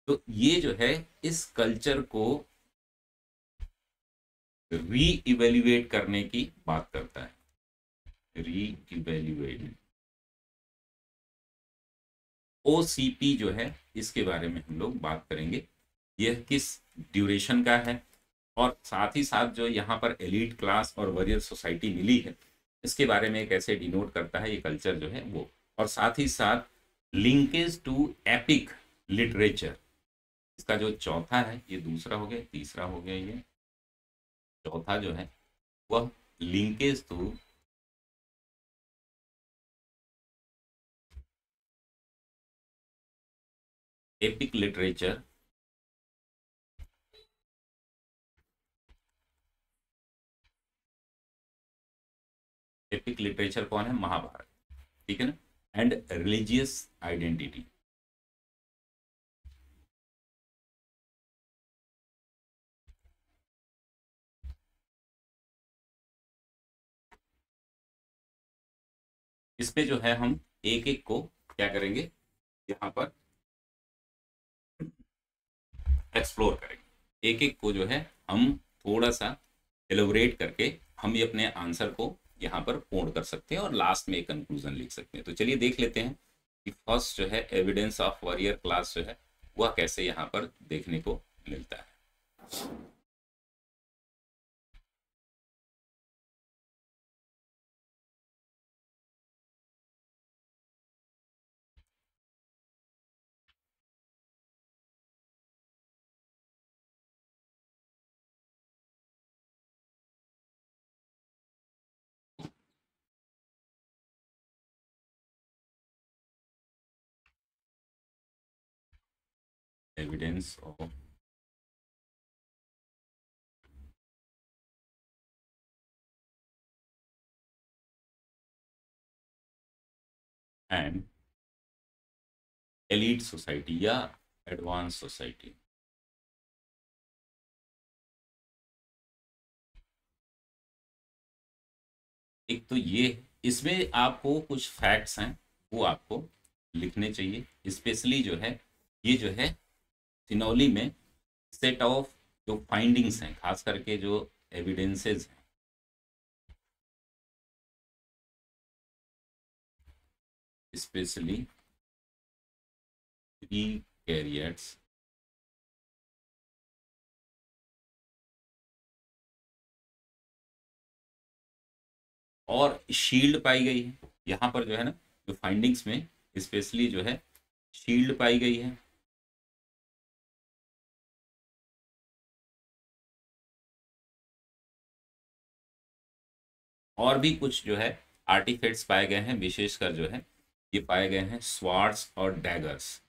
तो ये जो है इस कल्चर को री इवेल्युएट करने की बात करता है, री इवेल्युएट। ओसीपी जो है इसके बारे में हम लोग बात करेंगे, यह किस ड्यूरेशन का है, और साथ ही साथ जो यहाँ पर एलीट क्लास और वॉरियर सोसाइटी मिली है इसके बारे में कैसे डिनोट करता है ये कल्चर जो है वो, और साथ ही साथ लिंकेज टू एपिक लिटरेचर। इसका जो चौथा है, ये दूसरा हो गया, तीसरा हो गया, ये चौथा जो है वह linkage to epic literature. Epic literature कौन है, महाभारत, ठीक है ना, एंड रिलीजियस आइडेंटिटी। इसमें जो है हम एक एक को क्या करेंगे यहाँ पर एक्सप्लोर करेंगे, एक एक को जो है हम थोड़ा सा एलोबरेट करके हम ये अपने आंसर को यहाँ पर पूर्ण कर सकते हैं और लास्ट में एक कंक्लूजन लिख सकते हैं। तो चलिए देख लेते हैं कि फर्स्ट जो है एविडेंस ऑफ वॉरियर क्लास जो है वह कैसे यहाँ पर देखने को मिलता है। Evidence of and elite society या एडवांस सोसाइटी। एक तो ये, इसमें आपको कुछ फैक्ट्स हैं वो आपको लिखने चाहिए, स्पेशली जो है ये जो है सिनौली में सेट ऑफ जो फाइंडिंग्स हैं, खास करके जो एविडेंसेस हैं, स्पेशली प्री कैरियर्स और शील्ड पाई गई है। यहाँ पर जो है ना, जो फाइंडिंग्स में स्पेशली जो है शील्ड पाई गई है। और भी कुछ जो है आर्टिफैक्ट्स पाए गए हैं, विशेषकर जो है ये पाए गए हैं स्वार्ड्स और डैगर्स।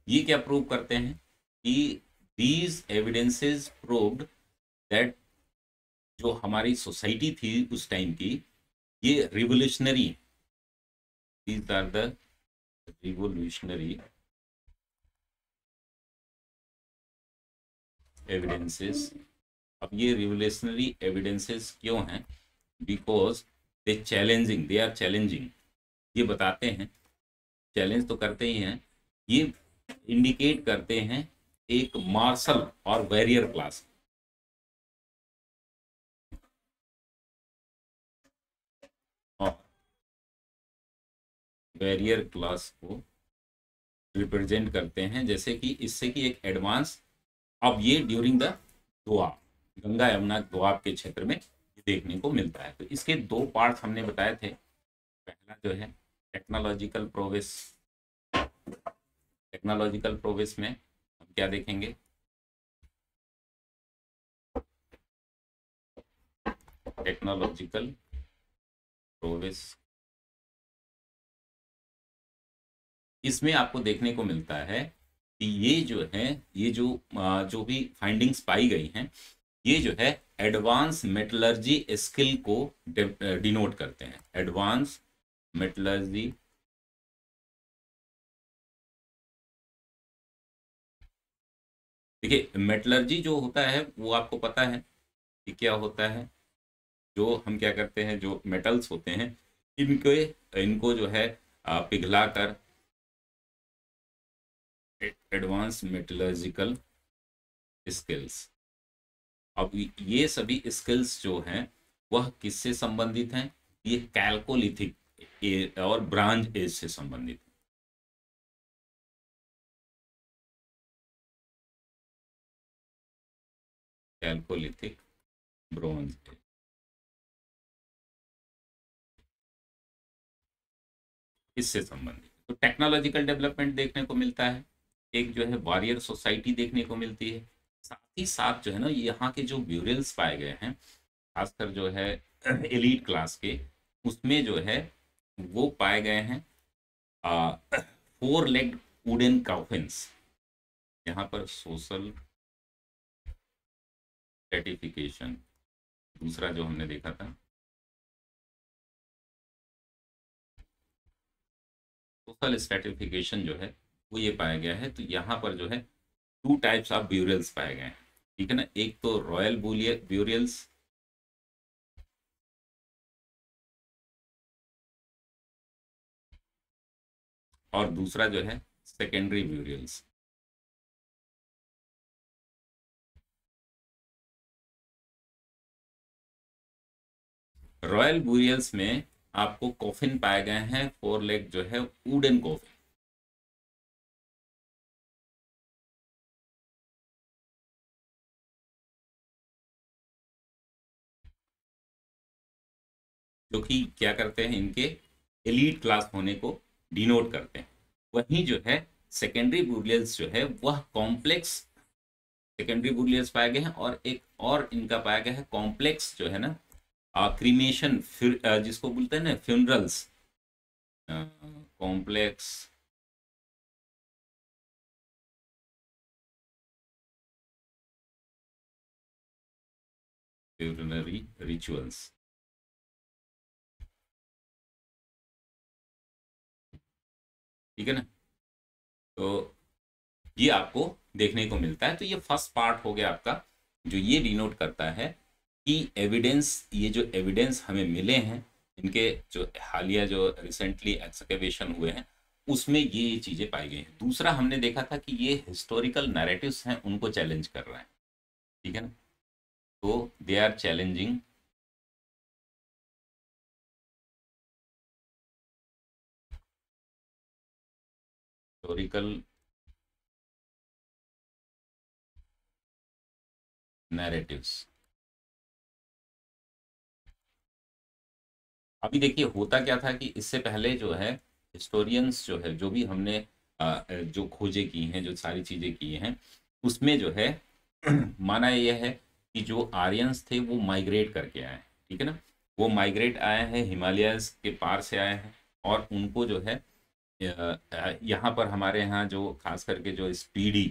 ये क्या प्रूव करते हैं कि दीज एविडेंसेस प्रूव्ड दैट जो हमारी सोसाइटी थी उस टाइम की, ये revolutionary, these are the revolutionary evidences. अब ये रिवोल्यूशनरी एविडेंसेस क्यों हैं? बिकॉज दे आर चैलेंजिंग, ये बताते हैं, चैलेंज तो करते ही हैं, ये इंडिकेट करते हैं एक मार्शल और वॉरियर क्लास, और वॉरियर क्लास को रिप्रेजेंट करते हैं, जैसे कि इससे कि एक एडवांस। अब ये ड्यूरिंग द दोआब, गंगा यमुना दोआब के क्षेत्र में देखने को मिलता है। तो इसके दो पार्ट्स हमने बताए थे। पहला जो है टेक्नोलॉजिकल प्रोग्रेस, टेक्नोलॉजिकल प्रोग्रेस में हम क्या देखेंगे? टेक्नोलॉजिकल प्रोग्रेस, इसमें आपको देखने को मिलता है कि ये जो है, ये जो भी फाइंडिंग्स पाई गई हैं, ये जो है एडवांस मेटलर्जी स्किल को डिनोट करते हैं। एडवांस मेटलर्जी देखिए, मेटलर्जी जो होता है वो आपको पता है कि क्या होता है। जो हम क्या करते हैं, जो मेटल्स होते हैं इनको जो है पिघला कर एडवांस मेटलर्जिकल स्किल्स। अब ये सभी स्किल्स जो हैं वह किससे संबंधित हैं? ये कैल्कोलिथिक और ब्रांज एज से संबंधित है। कैल्कोलिथिक, ब्रोंज एज, इससे संबंधित। तो टेक्नोलॉजिकल डेवलपमेंट देखने को मिलता है, एक जो है वॉरियर सोसाइटी देखने को मिलती है। साथ ही साथ जो है ना, यहाँ के जो ब्यूरल्स पाए गए हैं, खासकर जो है एलीट क्लास के, उसमें जो है वो पाए गए हैं 4 लेग वुडन कॉफिन्स। यहाँ पर सोशल स्ट्रेटिफिकेशन, दूसरा जो हमने देखा था सोशल स्ट्रेटिफिकेशन जो है वो ये पाया गया है। तो यहाँ पर जो है 2 टाइप्स ऑफ ब्यूरल्स पाए गए हैं, ठीक है ना। एक तो रॉयल ब्यूरल्स, और दूसरा जो है सेकेंडरी ब्यूरल्स। रॉयल ब्यूरियल्स में आपको कॉफिन पाए गए हैं, 4 लेग जो है वुडन कॉफिन। जो कि क्या करते हैं, इनके एलीट क्लास होने को डिनोट करते हैं। वहीं जो है सेकेंडरी ब्यूरियल्स जो है वह कॉम्प्लेक्स सेकेंडरी ब्यूरियल्स पाए गए हैं, और एक और इनका पाया गया है कॉम्प्लेक्स जो है ना क्रीमेशन, फिर जिसको बोलते हैं ना फ्यूनरल्स, कॉम्प्लेक्स फ्यूनररी रिचुअल्स। ठीक है ना, तो ये आपको देखने को मिलता है। तो ये फर्स्ट पार्ट हो गया आपका, जो ये डिनोट करता है कि एविडेंस, ये जो एविडेंस हमें मिले हैं, इनके जो हालिया जो रिसेंटली एक्सकवेशन हुए हैं, उसमें ये चीजें पाई गई हैं। दूसरा हमने देखा था कि ये हिस्टोरिकल नैरेटिव्स हैं, उनको चैलेंज कर रहा है। ठीक है ना, तो they are challenging historical narratives. अभी देखिए होता क्या था कि इससे पहले जो है हिस्टोरियंस जो है, जो भी हमने जो खोजें की हैं, जो सारी चीजें की हैं, उसमें जो है माना यह है कि जो आर्यंस थे वो माइग्रेट करके आए हैं। ठीक है ना, वो माइग्रेट आए हैं, हिमालयस के पार से आए हैं, और उनको जो है यहाँ पर हमारे यहाँ जो खास करके जो स्पीडी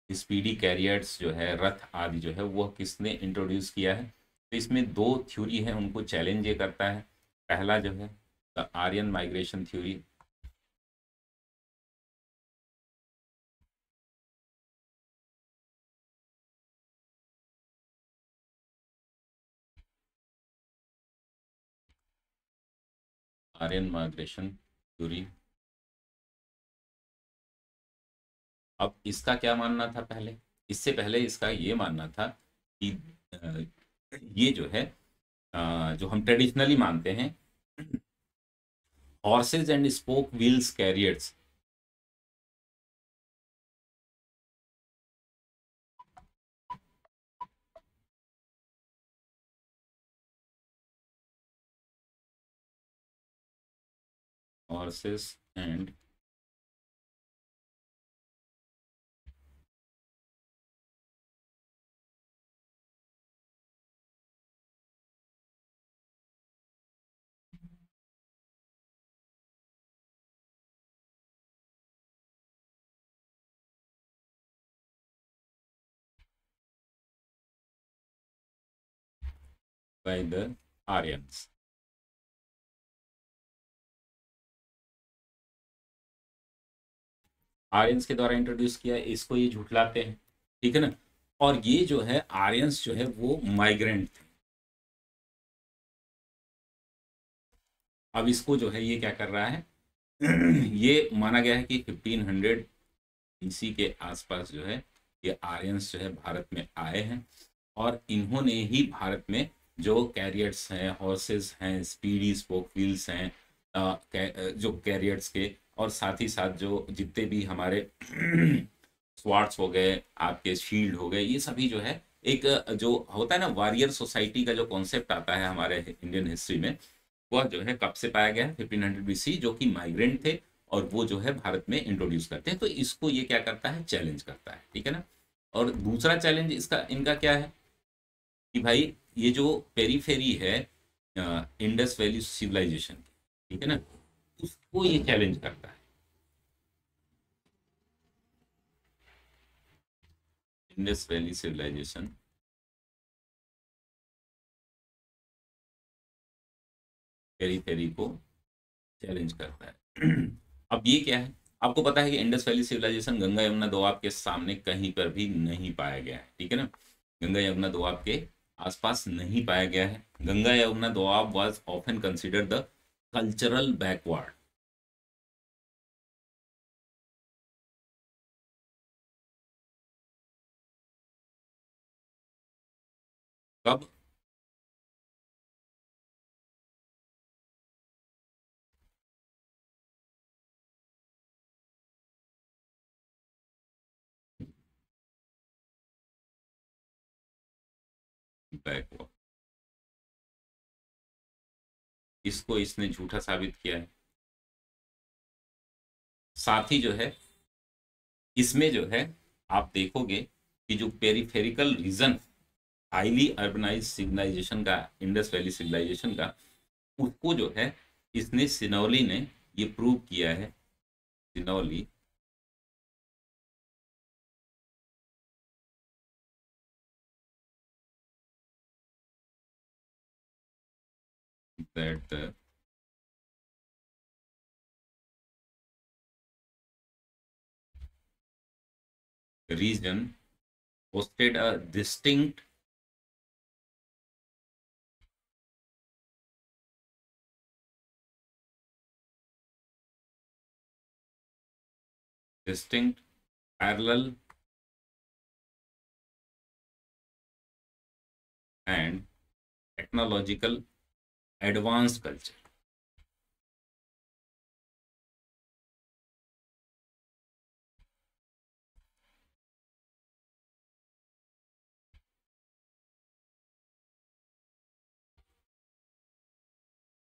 स्पीडी कैरियर्स जो है, रथ आदि जो है, वो किसने इंट्रोड्यूस किया है। तो इसमें दो थ्योरी है, उनको चैलेंज ये करता है। पहला जो है the Aryan migration theory. Aryan migration theory. अब इसका क्या मानना था पहले, इससे पहले इसका ये मानना था कि अ, ये जो है जो हम ट्रेडिशनली मानते हैं, horses and spoke wheels carriers. Horses and by the Aryans. Aryans के द्वारा इंट्रोड्यूस किया है, इसको ये झुठलाते हैं। ठीक है ना, और ये जो है आर्यंस जो है वो माइग्रेंट थे। अब इसको जो है ये क्या कर रहा है ये माना गया है कि 1500 BC के आसपास जो है ये आर्यंस जो है भारत में आए हैं, और इन्होंने ही भारत में जो कैरियर्स हैं, हॉर्सेस हैं, स्पीडी स्पोक व्हील्स हैं, जो कैरियर्स के, और साथ ही साथ जो जितने भी हमारे स्वार्ड्स हो गए, आपके शील्ड हो गए, ये सभी जो है एक जो होता है ना वॉरियर सोसाइटी का जो कॉन्सेप्ट आता है हमारे इंडियन हिस्ट्री में, वह जो है कब से पाया गया है, 1500 BC, जो कि माइग्रेंट थे, और वो जो है भारत में इंट्रोड्यूस करते हैं। तो इसको ये क्या करता है, चैलेंज करता है। ठीक है ना, और दूसरा चैलेंज इसका इनका क्या है कि भाई ये जो पेरीफेरी है इंडस वैली सिविलाइजेशन की, ठीक है ना, उसको ये चैलेंज करता है। इंडस वैली सिविलाइजेशन पेरीफेरी को चैलेंज करता है। अब ये क्या है, आपको पता है कि Indus valley civilisation Ganga Yamuna Doab के सामने कहीं पर भी नहीं पाया गया है। ठीक है ना, गंगा यमुना दोआब के आसपास नहीं पाया गया है। Ganga Yamuna Doab was often considered the cultural backward. कब? बैकवर्ड, इसको इसने झूठा साबित किया है। साथ ही जो है इसमें जो है आप देखोगे कि जो पेरिफेरिकल रीजन हाईली अर्बनाइज सिविलाइजेशन का, इंडस वैली सिविलाइजेशन का, उसको जो है इसने सिनौली ने ये प्रूव किया है। Sinauli that the region hosted a distinct parallel and technological advanced culture।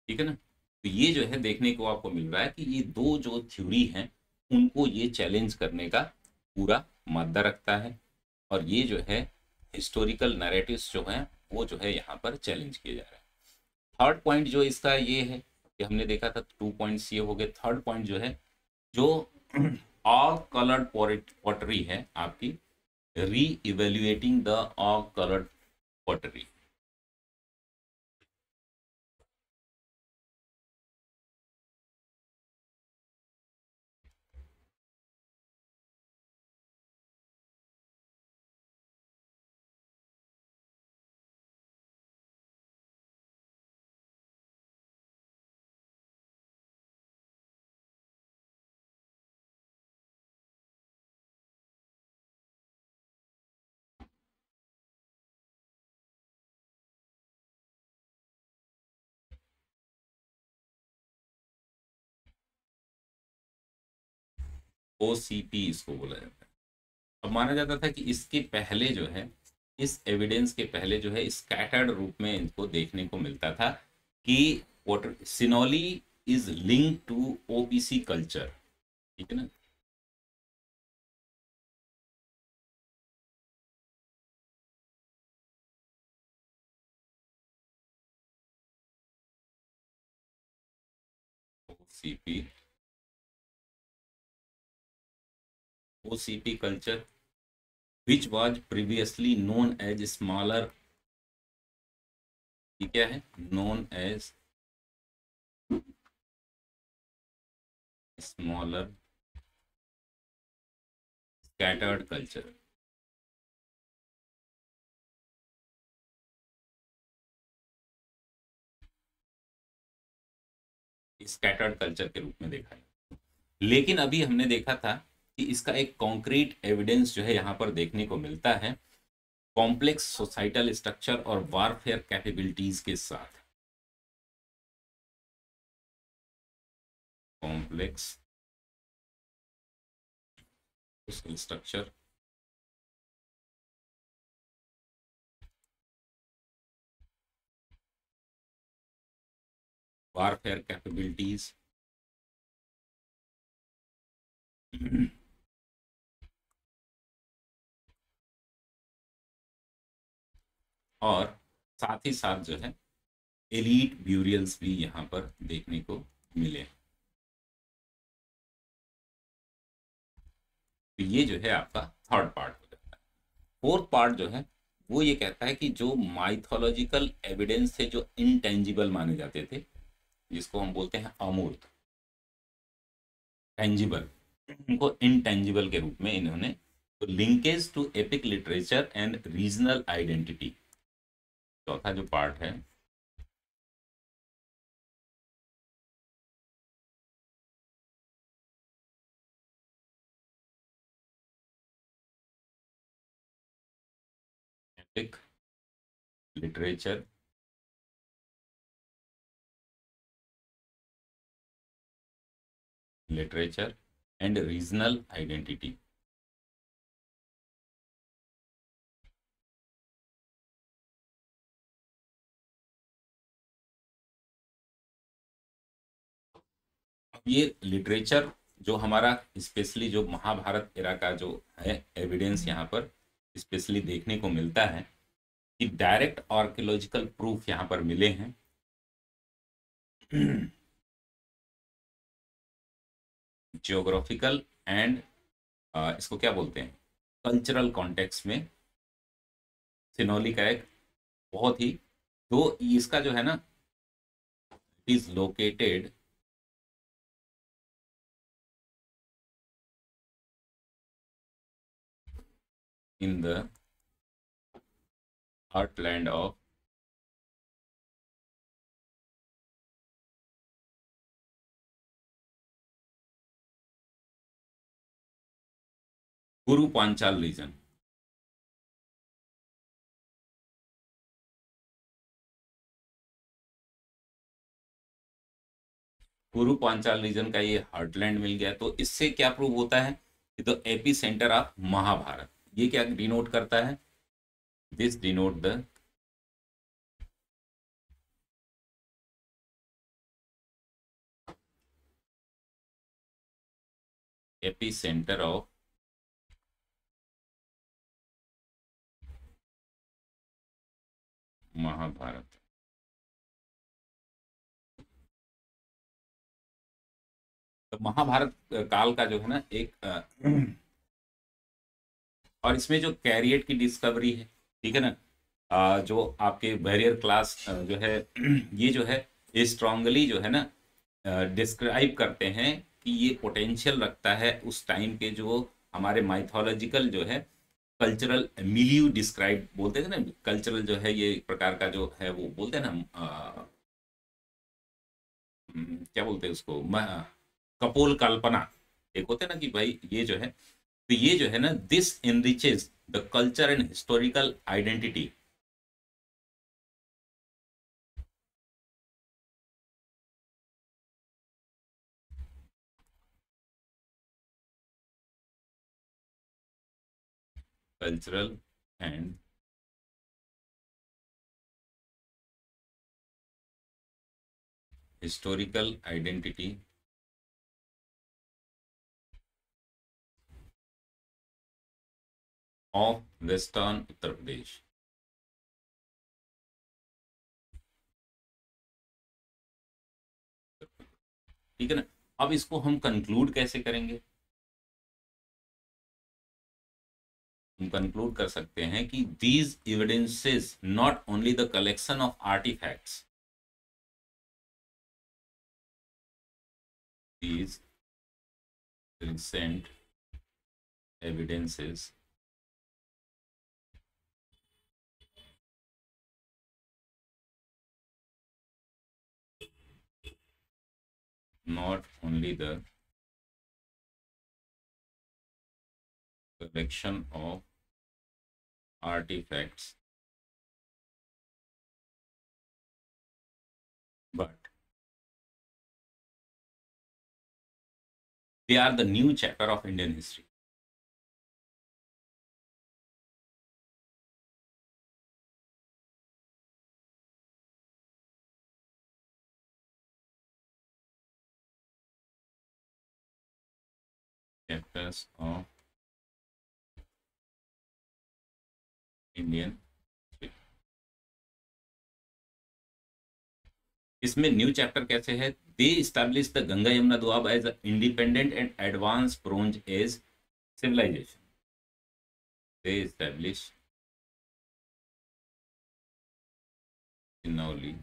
ठीक है ना। तो ये जो है देखने को आपको मिल रहा है कि ये दो जो थ्योरी हैं उनको ये चैलेंज करने का पूरा मादा रखता है, और ये जो है हिस्टोरिकल नैरेटिव्स जो हैं वो जो है यहाँ पर चैलेंज किए जा रहे हैं। थर्ड पॉइंट जो इसका ये है कि हमने देखा था 2 पॉइंट्स ये हो गए। थर्ड पॉइंट जो है, जो ऑल कलर्ड पॉटरी है आपकी, री evaluating the all coloured pottery. OCP इसको बोला जाता है। अब माना जाता था कि इसके पहले जो है, इस एविडेंस के पहले जो है स्कैटर्ड रूप में इनको देखने को मिलता था कि water Sinauli is link to OBC culture. ठीक है ना। OCP OCP culture which was previously known as smaller, ये क्या है, known as smaller scattered culture। Scattered culture के रूप में देखा है। लेकिन अभी हमने देखा था कि इसका एक कॉन्क्रीट एविडेंस जो है यहाँ पर देखने को मिलता है कॉम्प्लेक्स सोसाइटल स्ट्रक्चर और वारफेयर कैपेबिलिटीज के साथ। कॉम्प्लेक्स स्ट्रक्चर वारफेयर कैपेबिलिटीज और साथ ही साथ जो है एलीट ब्यूरियल्स भी यहाँ पर देखने को मिले। तो ये जो है आपका थर्ड पार्ट हो जाता है। फोर्थ पार्ट जो है वो ये कहता है कि जो माइथोलॉजिकल एविडेंस थे जो इनटेंजिबल माने जाते थे, जिसको हम बोलते हैं अमूर्त, टेंजिबल, उनको इनटेंजिबल के रूप में इन्होंने, तो linkage to epic literature and regional identity, चौथा जो पार्ट है, epic literature and regional identity. ये लिटरेचर जो हमारा स्पेशली जो महाभारत एरा का जो है एविडेंस यहाँ पर स्पेशली देखने को मिलता है, कि डायरेक्ट आर्कियोलॉजिकल प्रूफ यहाँ पर मिले हैं। जियोग्राफिकल एंड इसको क्या बोलते हैं, कल्चरल कॉन्टेक्स्ट में सिनौली का एक बहुत ही, तो इसका जो है ना, is located in the heartland of कुरु पांचाल रीजन। कुरु पांचाल रीजन का ये हार्टलैंड मिल गया, तो इससे क्या प्रूव होता है कि the epicentre of Mahabharata, ये क्या डिनोट करता है, this denote the epicentre of Mahabharata. तो महाभारत काल का जो है ना एक और इसमें जो कैरियट की डिस्कवरी है, ठीक है ना, जो आपके बैरियर क्लास जो है ये जो है स्ट्रांगली जो है ना डिस्क्राइब करते हैं कि ये पोटेंशियल रखता है उस टाइम के जो हमारे माइथोलॉजिकल जो है कल्चरल मिलियू डिस्क्राइब बोलते थे ना, कल्चरल जो है ये एक प्रकार का जो है वो बोलते हैं ना क्या बोलते हैं उसको, कपोल कल्पना, एक होते हैं ना कि भाई ये जो है, तो ये जो है ना this enriches the culture and historical identity. Cultural and historical identity of western Uttar Pradesh. ठीक है ना, अब इसको हम कंक्लूड कैसे करेंगे, हम कंक्लूड कर सकते हैं कि these evidences not only the collection of artefacts, these recent evidences not only the collection of artifacts but they are the new chapter of Indian history. Chapters of Indian history. इसमें new chapter कैसे है, they establish the Ganga Yamuna Doab as independent and advance bronze age civilization. They establish Sinnauli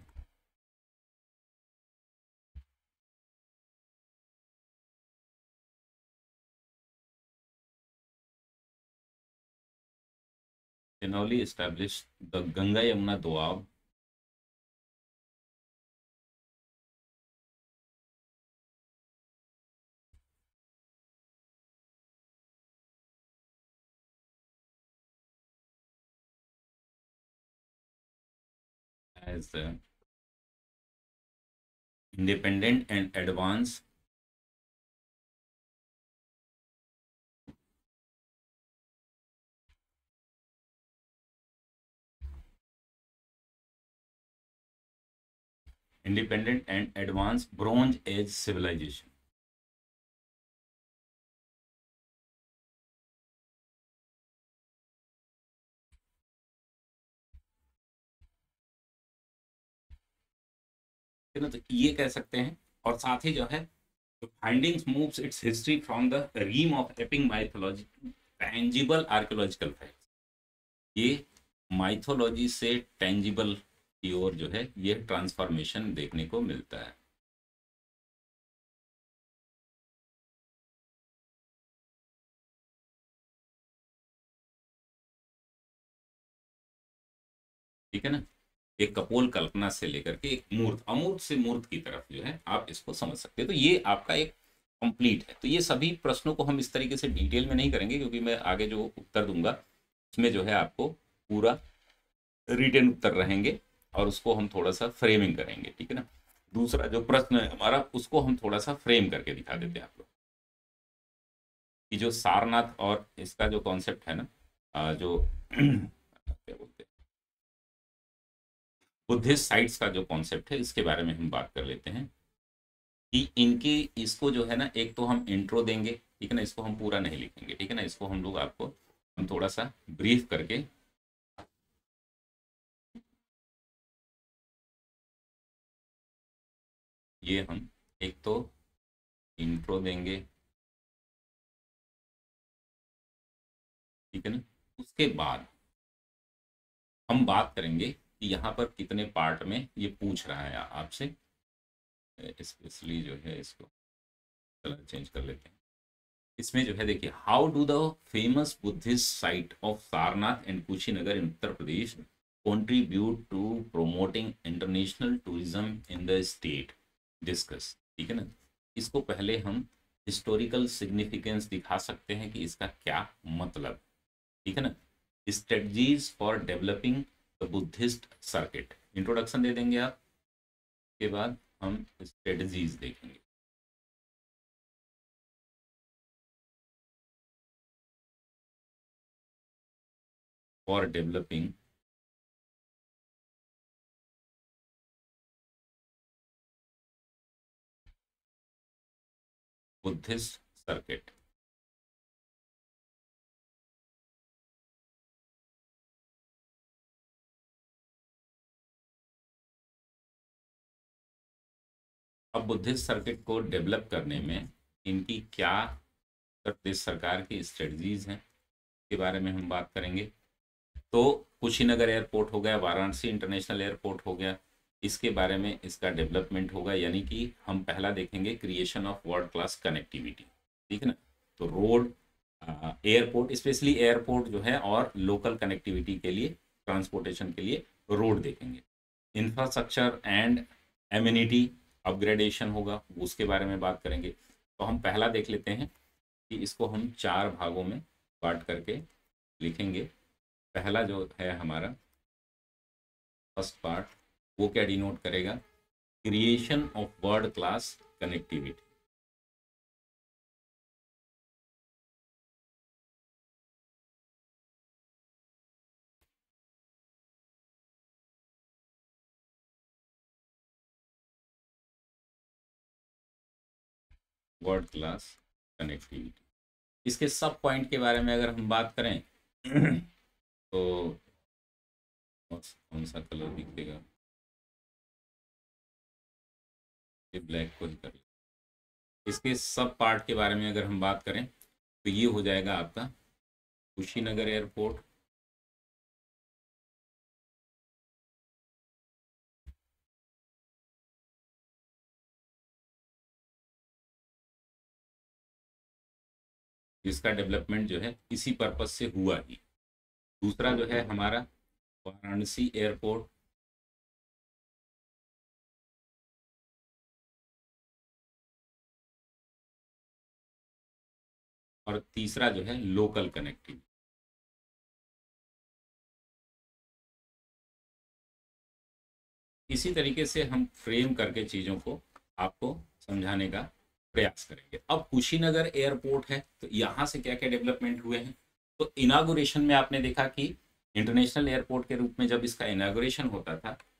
Sinnauli established the Ganga Yamuna Doab as the independent and advanced Bronze Age civilization. है ना, तो ये कह सकते हैं। और साथ ही जो है findings moves its history from the realm of epic mythology to tangible archaeological facts. ये माइथोलॉजी से टेंजिबल की ओर जो है ये ट्रांसफॉर्मेशन देखने को मिलता है। ठीक है ना, एक कपोल कल्पना से लेकर के एक मूर्त अमूर्त से मूर्त की तरफ जो है आप इसको समझ सकते हो। तो ये आपका एक कंप्लीट है। तो ये सभी प्रश्नों को हम इस तरीके से डिटेल में नहीं करेंगे, क्योंकि मैं आगे जो उत्तर दूंगा उसमें जो है आपको पूरा रिटन उत्तर रहेंगे और उसको हम थोड़ा सा फ्रेमिंग करेंगे। ठीक है ना, दूसरा जो प्रश्न है हमारा उसको हम थोड़ा सा फ्रेम करके दिखा देते हैं आप लोग कि जो सारनाथ और इसका जो कॉन्सेप्ट है ना, जो क्या बोलते हैं बुद्धिस्ट साइट्स का जो कॉन्सेप्ट है, इसके बारे में हम बात कर लेते हैं कि इनके इसको जो है ना, एक तो हम इंट्रो देंगे, ठीक है ना, इसको हम पूरा नहीं लिखेंगे, ठीक है ना, इसको हम लोग आपको हम थोड़ा सा ब्रीफ करके ये हम एक तो इंट्रो देंगे, ठीक है ना, उसके बाद हम बात करेंगे कि यहाँ पर कितने पार्ट में ये पूछ रहा है आपसे, स्पेशली जो है इसको कलर चेंज कर लेते हैं। इसमें जो है देखिए, how do the famous Buddhist site of Sarnath and Kushinagar in Uttar Pradesh contribute to promoting international tourism in the state, discuss. ठीक है ना, इसको पहले हम हिस्टोरिकल सिग्निफिकेंस दिखा सकते हैं कि इसका क्या मतलब, ठीक है ना, strategies for developing the Buddhist circuit, introduction दे देंगे आप, के बाद हम स्ट्रेटजीज देखेंगे। For developing Buddhist circuit. अब बुद्धिस्ट सर्किट को डेवलप करने में इनकी क्या प्रदेश सरकार की स्ट्रेटजीज हैं के बारे में हम बात करेंगे। तो कुशीनगर एयरपोर्ट हो गया, वाराणसी इंटरनेशनल एयरपोर्ट हो गया, इसके बारे में इसका डेवलपमेंट होगा, यानी कि हम पहला देखेंगे creation of world class connectivity. ठीक है ना, तो रोड, एयरपोर्ट, स्पेशली एयरपोर्ट जो है और लोकल कनेक्टिविटी के लिए, ट्रांसपोर्टेशन के लिए रोड देखेंगे। इंफ्रास्ट्रक्चर एंड एम्यूनिटी अपग्रेडेशन होगा, उसके बारे में बात करेंगे। तो हम पहला देख लेते हैं कि इसको हम 4 भागों में बांट करके लिखेंगे। पहला जो है हमारा फर्स्ट पार्ट, वो क्या डिनोट करेगा, creation of world class connectivity. World class connectivity, इसके सब पॉइंट के बारे में अगर हम बात करें तो कौन सा कलर दिखेगा, ये ब्लैक को ही कर ले। इसके सब पार्ट के बारे में अगर हम बात करें तो ये हो जाएगा आपका कुशीनगर एयरपोर्ट, जिसका डेवलपमेंट जो है इसी पर्पज से हुआ ही। दूसरा जो है हमारा वाराणसी एयरपोर्ट, और तीसरा जो है लोकल कनेक्टिविटी। इसी तरीके से हम फ्रेम करके चीज़ों को आपको समझाने का प्रयास करेंगे। अब कुशीनगर एयरपोर्ट है, तो यहाँ से क्या क्या डेवलपमेंट हुए हैं। तो इनागुरेशन में आपने देखा कि इंटरनेशनल एयरपोर्ट के रूप में जब इसका इनागुरेशन हो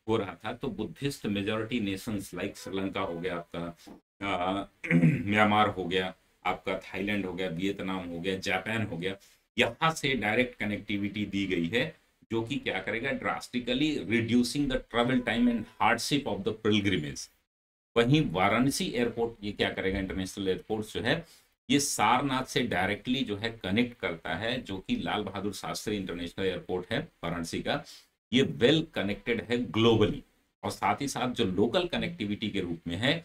रहा था, तो Buddhist majority Nations like Sri Lanka हो गया आपका, म्यांमार हो गया आपका, थाईलैंड हो गया, वियतनाम हो गया, जापान हो गया, यहाँ से डायरेक्ट कनेक्टिविटी दी गई है, जो कि क्या करेगा, drastically reducing the travel time and hardship of the pilgrimage. वहीं वाराणसी एयरपोर्ट ये क्या करेगा, इंटरनेशनल एयरपोर्ट जो है ये सारनाथ से डायरेक्टली जो है कनेक्ट करता है, जो कि लाल बहादुर शास्त्री इंटरनेशनल एयरपोर्ट है वाराणसी का, ये वेल कनेक्टेड है ग्लोबली। और साथ ही साथ जो लोकल कनेक्टिविटी के रूप में है,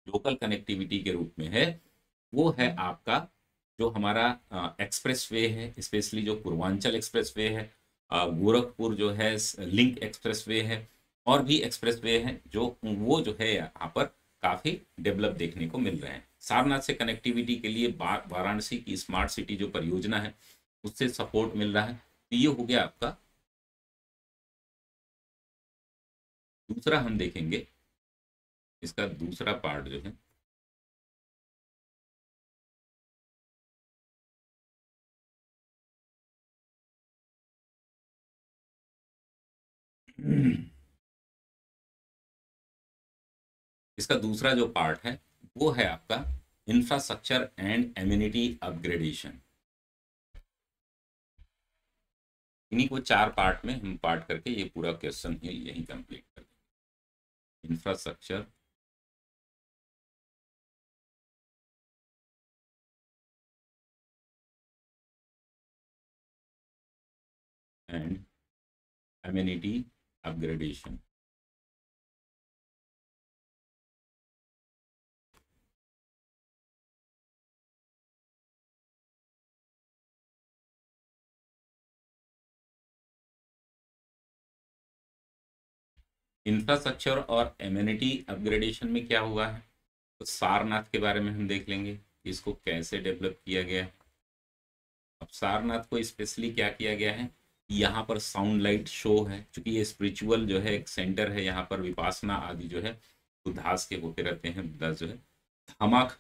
लोकल कनेक्टिविटी के रूप में है, वो है आपका जो हमारा एक्सप्रेस वे है, स्पेशली जो पूर्वांचल एक्सप्रेस वे है, गोरखपुर जो है लिंक एक्सप्रेस वे है, और भी एक्सप्रेस वे हैं जो वो जो है यहाँ पर काफी डेवलप देखने को मिल रहे हैं। सारनाथ से कनेक्टिविटी के लिए वाराणसी की स्मार्ट सिटी जो परियोजना है उससे सपोर्ट मिल रहा है। तो ये हो गया आपका। दूसरा हम देखेंगे, इसका दूसरा पार्ट जो है इसका दूसरा जो पार्ट है वो है आपका इंफ्रास्ट्रक्चर एंड एम्यूनिटी अपग्रेडेशन। इन्हीं को 4 पार्ट में हम पार्ट करके ये पूरा क्वेश्चन ही यही कंप्लीट कर देंगे। Infrastructure, and immunity upgradation. Infrastructure और एम्यूनिटी अपग्रेडेशन में क्या हुआ है, तो सारनाथ के बारे में हम देख लेंगे कि इसको कैसे डेवलप किया गया है। अब सारनाथ को स्पेशली क्या किया गया है, यहाँ पर साउंड लाइट शो है, क्योंकि ये स्पिरिचुअल जो है एक सेंटर है, यहाँ पर विपासना आदि जो है उदास के होते रहते हैं। उदास जो है धमाक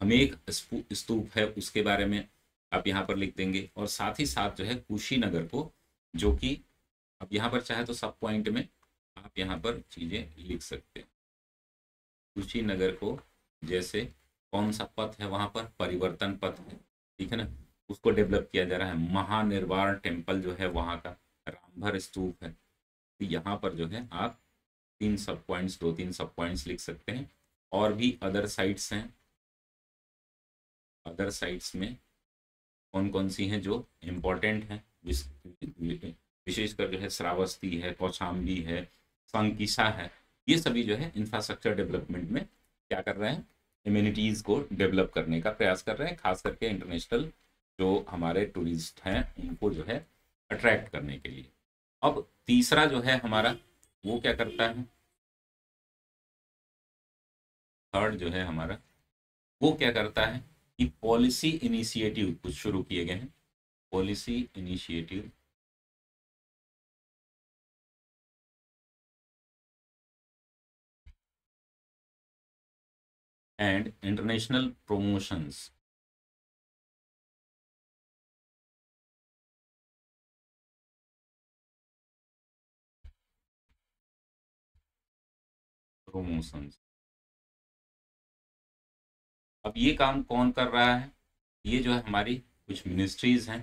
धमेक स्तूप है, उसके बारे में आप यहाँ पर लिख देंगे। और साथ ही साथ जो है कुशीनगर को, जो कि अब यहाँ पर चाहे तो सब पॉइंट में आप यहाँ पर चीजें लिख सकते हैं। कुशीनगर को जैसे कौन सा पथ है, वहां पर परिवर्तन पथ है, ठीक है ना, उसको डेवलप किया जा रहा है। महानिर्वाण टेम्पल जो है वहां का, रामभर स्तूप है। तो यहाँ पर जो है आप 3 सब पॉइंट्स, 2-3 सब पॉइंट्स लिख सकते हैं। और भी अदर साइट्स हैं, अदर साइट्स में कौन कौन सी हैं जो इम्पोर्टेंट हैं, विशेषकर जो है श्रावस्ती है, कौशाम्बी है, संकिसा है। ये सभी जो है इंफ्रास्ट्रक्चर डेवलपमेंट में क्या कर रहे हैं, इम्यूनिटीज को डेवलप करने का प्रयास कर रहे हैं, खास करके इंटरनेशनल जो हमारे टूरिस्ट हैं उनको जो है अट्रैक्ट करने के लिए। अब तीसरा जो है हमारा वो क्या करता है, थर्ड जो है हमारा वो क्या करता है कि पॉलिसी इनिशिएटिव कुछ शुरू किए गए हैं। Policy initiative and international promotions. Promotions, अब ये काम कौन कर रहा है, ये जो है हमारी कुछ मिनिस्ट्रीज हैं,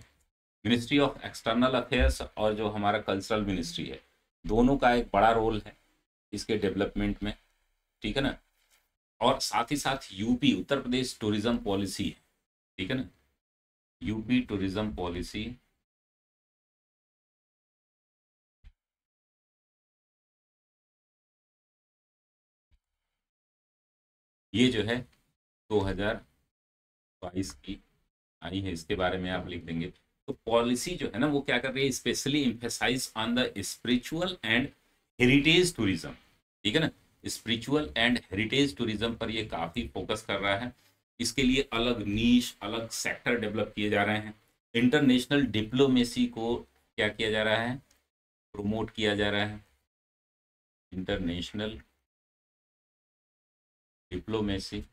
मिनिस्ट्री ऑफ एक्सटर्नल अफेयर्स और जो हमारा कल्चरल मिनिस्ट्री है, दोनों का एक बड़ा रोल है इसके डेवलपमेंट में, ठीक है ना। और साथ ही साथ UP Uttar Pradesh tourism policy है, ठीक है ना, यूपी टूरिज्म पॉलिसी, ये जो है 2022 की आई है, इसके बारे में आप लिख देंगे। तो पॉलिसी जो है ना वो क्या कर रही है, specially emphasise on the spiritual and heritage tourism, ठीक है ना, स्पिरिचुअल एंड हेरिटेज टूरिज्म पर ये काफी फोकस कर रहा है। इसके लिए अलग नीश, अलग सेक्टर डेवलप किए जा रहे हैं। इंटरनेशनल डिप्लोमेसी को क्या किया जा रहा है, प्रमोट किया जा रहा है। इंटरनेशनल डिप्लोमेसी,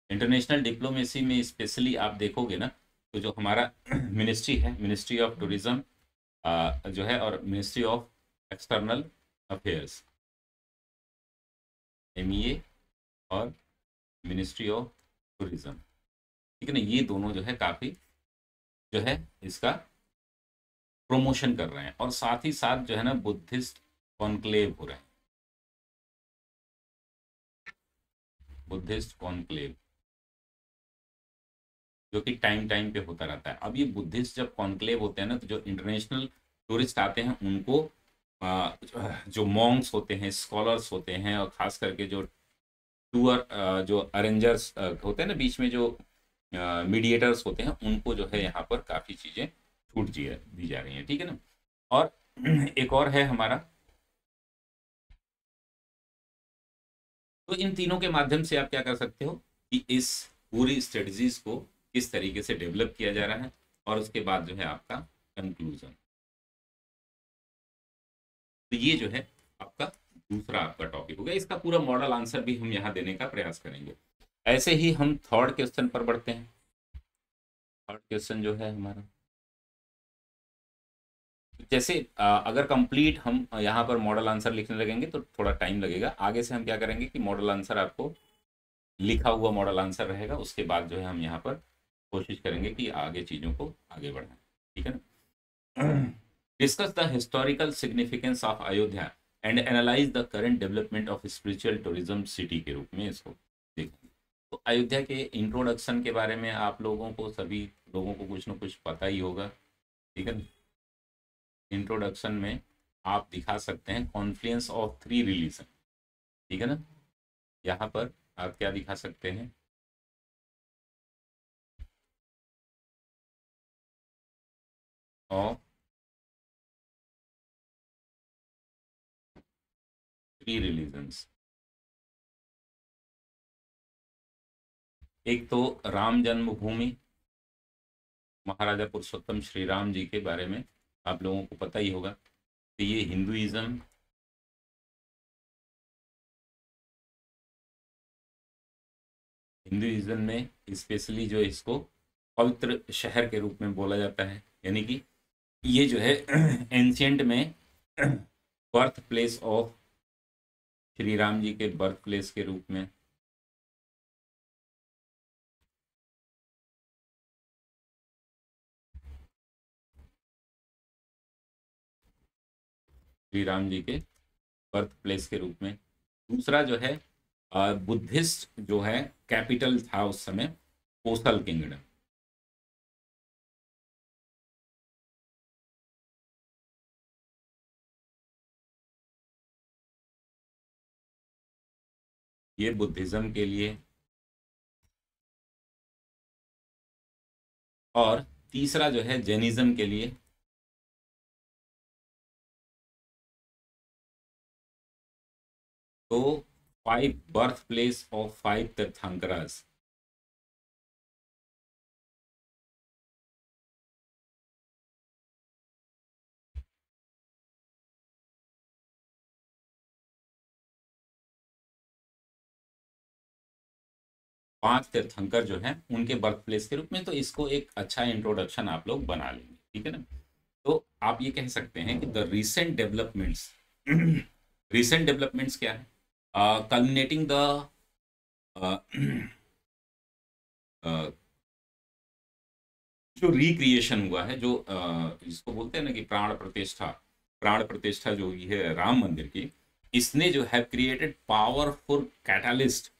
इंटरनेशनल डिप्लोमेसी में स्पेशली आप देखोगे ना, तो जो हमारा मिनिस्ट्री है, मिनिस्ट्री ऑफ टूरिज्म जो है, और ministry of external affairs, MEA, और मिनिस्ट्री ऑफ टूरिज्म, ठीक है ना, ये दोनों जो है काफ़ी जो है इसका प्रमोशन कर रहे हैं, और साथ ही साथ जो है ना बुद्धिस्ट कॉन्क्लेव हो रहे हैं, बुद्धिस्ट कॉन्क्लेव, जो कि टाइम टाइम पे होता रहता है। अब ये बुद्धिस्ट जब कॉन्क्लेव होते हैं ना, तो जो इंटरनेशनल टूरिस्ट आते हैं उनको जो मॉन्क्स होते हैं, स्कॉलर्स होते हैं, और खास करके जो टूर जो अरेंजर्स होते हैं ना बीच में, जो मीडिएटर्स होते हैं, उनको जो है यहाँ पर काफ़ी चीज़ें छूट दी जा रही हैं, ठीक है ना। और एक और है हमारा, तो इन तीनों के माध्यम से आप क्या कर सकते हो कि इस पूरी स्ट्रेटजीज को किस तरीके से डेवलप किया जा रहा है, और उसके बाद जो है आपका कंक्लूजन। तो ये जो है आपका दूसरा आपका टॉपिक हो गया। इसका पूरा मॉडल आंसर भी हम यहाँ देने का प्रयास करेंगे। ऐसे ही हम थर्ड क्वेश्चन पर बढ़ते हैं। थर्ड क्वेश्चन जो है हमारा, जैसे अगर कंप्लीट हम यहाँ पर मॉडल आंसर लिखने लगेंगे तो थोड़ा टाइम लगेगा। आगे से हम क्या करेंगे कि मॉडल आंसर आपको लिखा हुआ मॉडल आंसर रहेगा, उसके बाद जो है हम यहाँ पर कोशिश करेंगे कि आगे चीज़ों को आगे बढ़ाएं, ठीक है ना। Discuss the historical significance of Ayodhya and analyse the current development of spiritual tourism city के रूप में इसको देखेंगे। तो अयोध्या के इंट्रोडक्शन के बारे में आप लोगों को, सभी लोगों को कुछ ना कुछ पता ही होगा, ठीक है ना। इंट्रोडक्शन में आप दिखा सकते हैं कॉन्फ्लुएंस ऑफ थ्री रिलीजन, ठीक है ना। यहाँ पर आप क्या दिखा सकते हैं, ऑफ थ्री रिलीजन्स। एक तो राम जन्मभूमि, महाराजा पुरुषोत्तम श्री राम जी के बारे में आप लोगों को पता ही होगा। तो ये हिंदुइज्म, हिंदुइज्म में स्पेशली जो इसको पवित्र शहर के रूप में बोला जाता है, यानी कि ये जो है एंशियंट में birth place of Shri Ram ji के बर्थ प्लेस के रूप में श्री राम जी के बर्थ प्लेस के रूप में। दूसरा जो है बुद्धिस्ट जो है कैपिटल था उस समय, कोसल किंगडम। ये बुद्धिज्म के लिए। और तीसरा जो है जैनिज्म के लिए। तो five birth place of five tirthankaras. पांच तीर्थंकर जो हैं उनके बर्थ प्लेस के रूप में, तो इसको एक अच्छा इंट्रोडक्शन आप लोग बना लेंगे, ठीक है ना। तो आप ये कह सकते हैं कि the recent developments, recent developments क्या है, कल्मिनेटिंग द जो रिक्रिएशन हुआ है, जो जिसको बोलते हैं ना कि प्राण प्रतिष्ठा जो हुई है राम मंदिर की, इसने जो है created powerful catalyst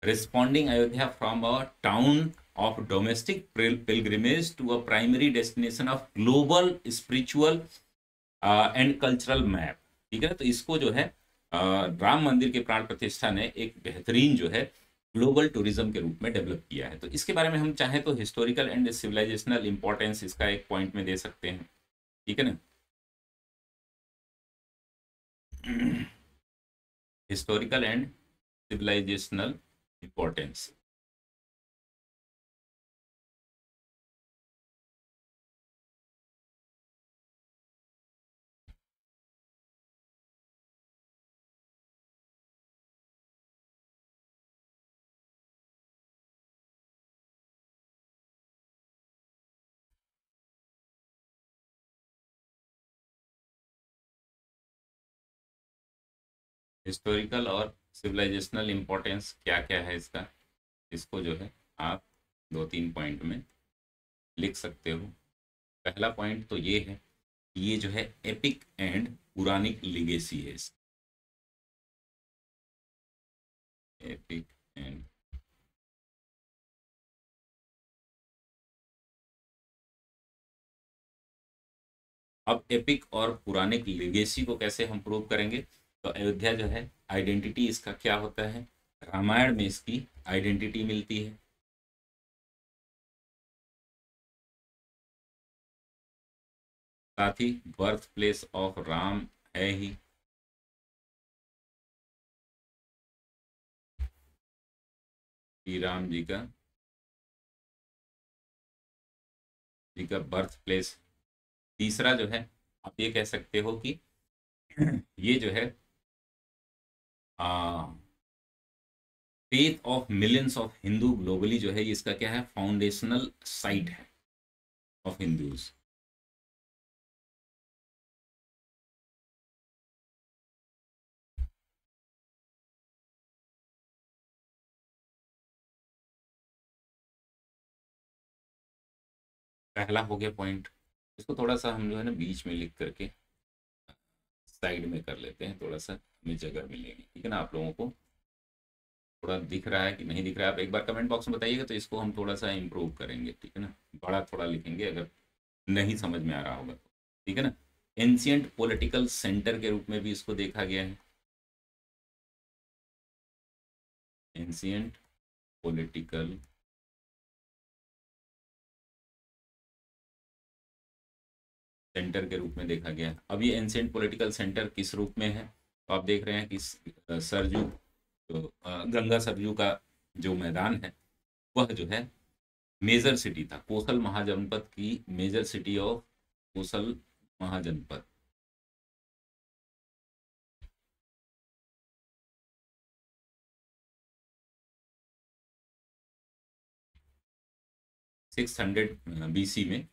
responding Ayodhya from a town of domestic pilgrimage to a primary destination of global spiritual and cultural map, ठीक है ना। तो इसको जो है राम मंदिर के प्राण प्रतिष्ठा ने एक बेहतरीन जो है ग्लोबल टूरिज्म के रूप में डेवलप किया है। तो इसके बारे में हम चाहें तो हिस्टोरिकल एंड सिविलाइजेशनल इंपॉर्टेंस इसका एक पॉइंट में दे सकते हैं, ठीक है ना। Historical and civilisational importance. Historical और सिविलाइजेशनल इंपॉर्टेंस क्या क्या है इसका, इसको जो है आप दो तीन पॉइंट में लिख सकते हो। पहला पॉइंट तो ये है ये जो है एपिक एंड पुराणिक लिगेसी है इसका। एपिक एंड, अब एपिक और पुराणिक लिगेसी को कैसे हम प्रूव करेंगे? तो अयोध्या जो है आइडेंटिटी इसका क्या होता है, रामायण में इसकी आइडेंटिटी मिलती है। साथ ही बर्थ प्लेस ऑफ राम है ही। श्री राम जी का बर्थ प्लेस। तीसरा जो है, आप ये कह सकते हो कि ये जो है faith of millions of Hindu globally जो है, ये इसका क्या है, फाउंडेशनल साइट है ऑफ हिंदूज। पहला हो गया पॉइंट। इसको थोड़ा सा हम जो है ना बीच में लिख करके साइड में कर लेते हैं, थोड़ा सा हमें जगह मिलेगी, ठीक है ना। आप लोगों को थोड़ा दिख रहा है कि नहीं दिख रहा है, आप एक बार कमेंट बॉक्स में बताइएगा, तो इसको हम थोड़ा सा इम्प्रूव करेंगे, ठीक है ना। बड़ा थोड़ा लिखेंगे अगर नहीं समझ में आ रहा होगा तो, ठीक है ना। एंशियंट पॉलिटिकल सेंटर के रूप में भी इसको देखा गया है। एंशियंट पॉलिटिकल सेंटर के रूप में देखा गया है। अब ये एंशियंट पॉलिटिकल सेंटर किस रूप में है, तो आप देख रहे हैं कि सरजू, तो गंगा सरजू का जो मैदान है वह जो है मेजर सिटी था, कोसल महाजनपद की major city of Kosala Mahajanapada. 600 BC में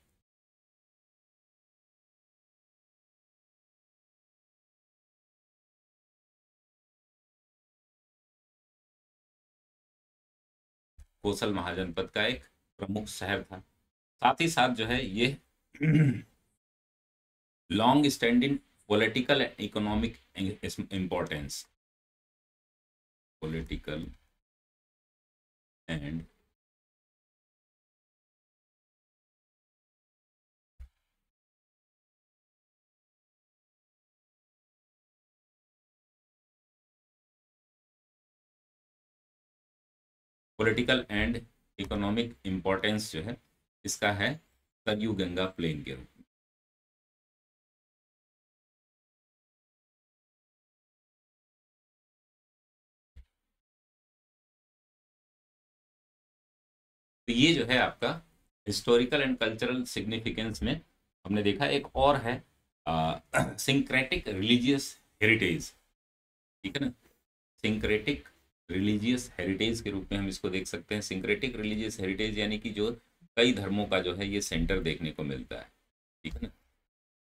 कोसल महाजनपद का एक प्रमुख शहर था। साथ ही साथ जो है ये long standing political and economic importance, political and political and economic importance जो है इसका है सरयू गंगा प्लेन के रूप में। तो ये जो है आपका हिस्टोरिकल एंड कल्चरल सिग्निफिकेंस में हमने देखा। एक और है सिंक्रेटिक रिलीजियस हेरिटेज, ठीक है ना। सिंक्रेटिक रिलीजियस हेरिटेज के रूप में हम इसको देख सकते हैं। सिंक्रेटिक रिलीजियस हेरिटेज यानी कि जो कई धर्मों का जो है ये सेंटर देखने को मिलता है, ठीक है ना।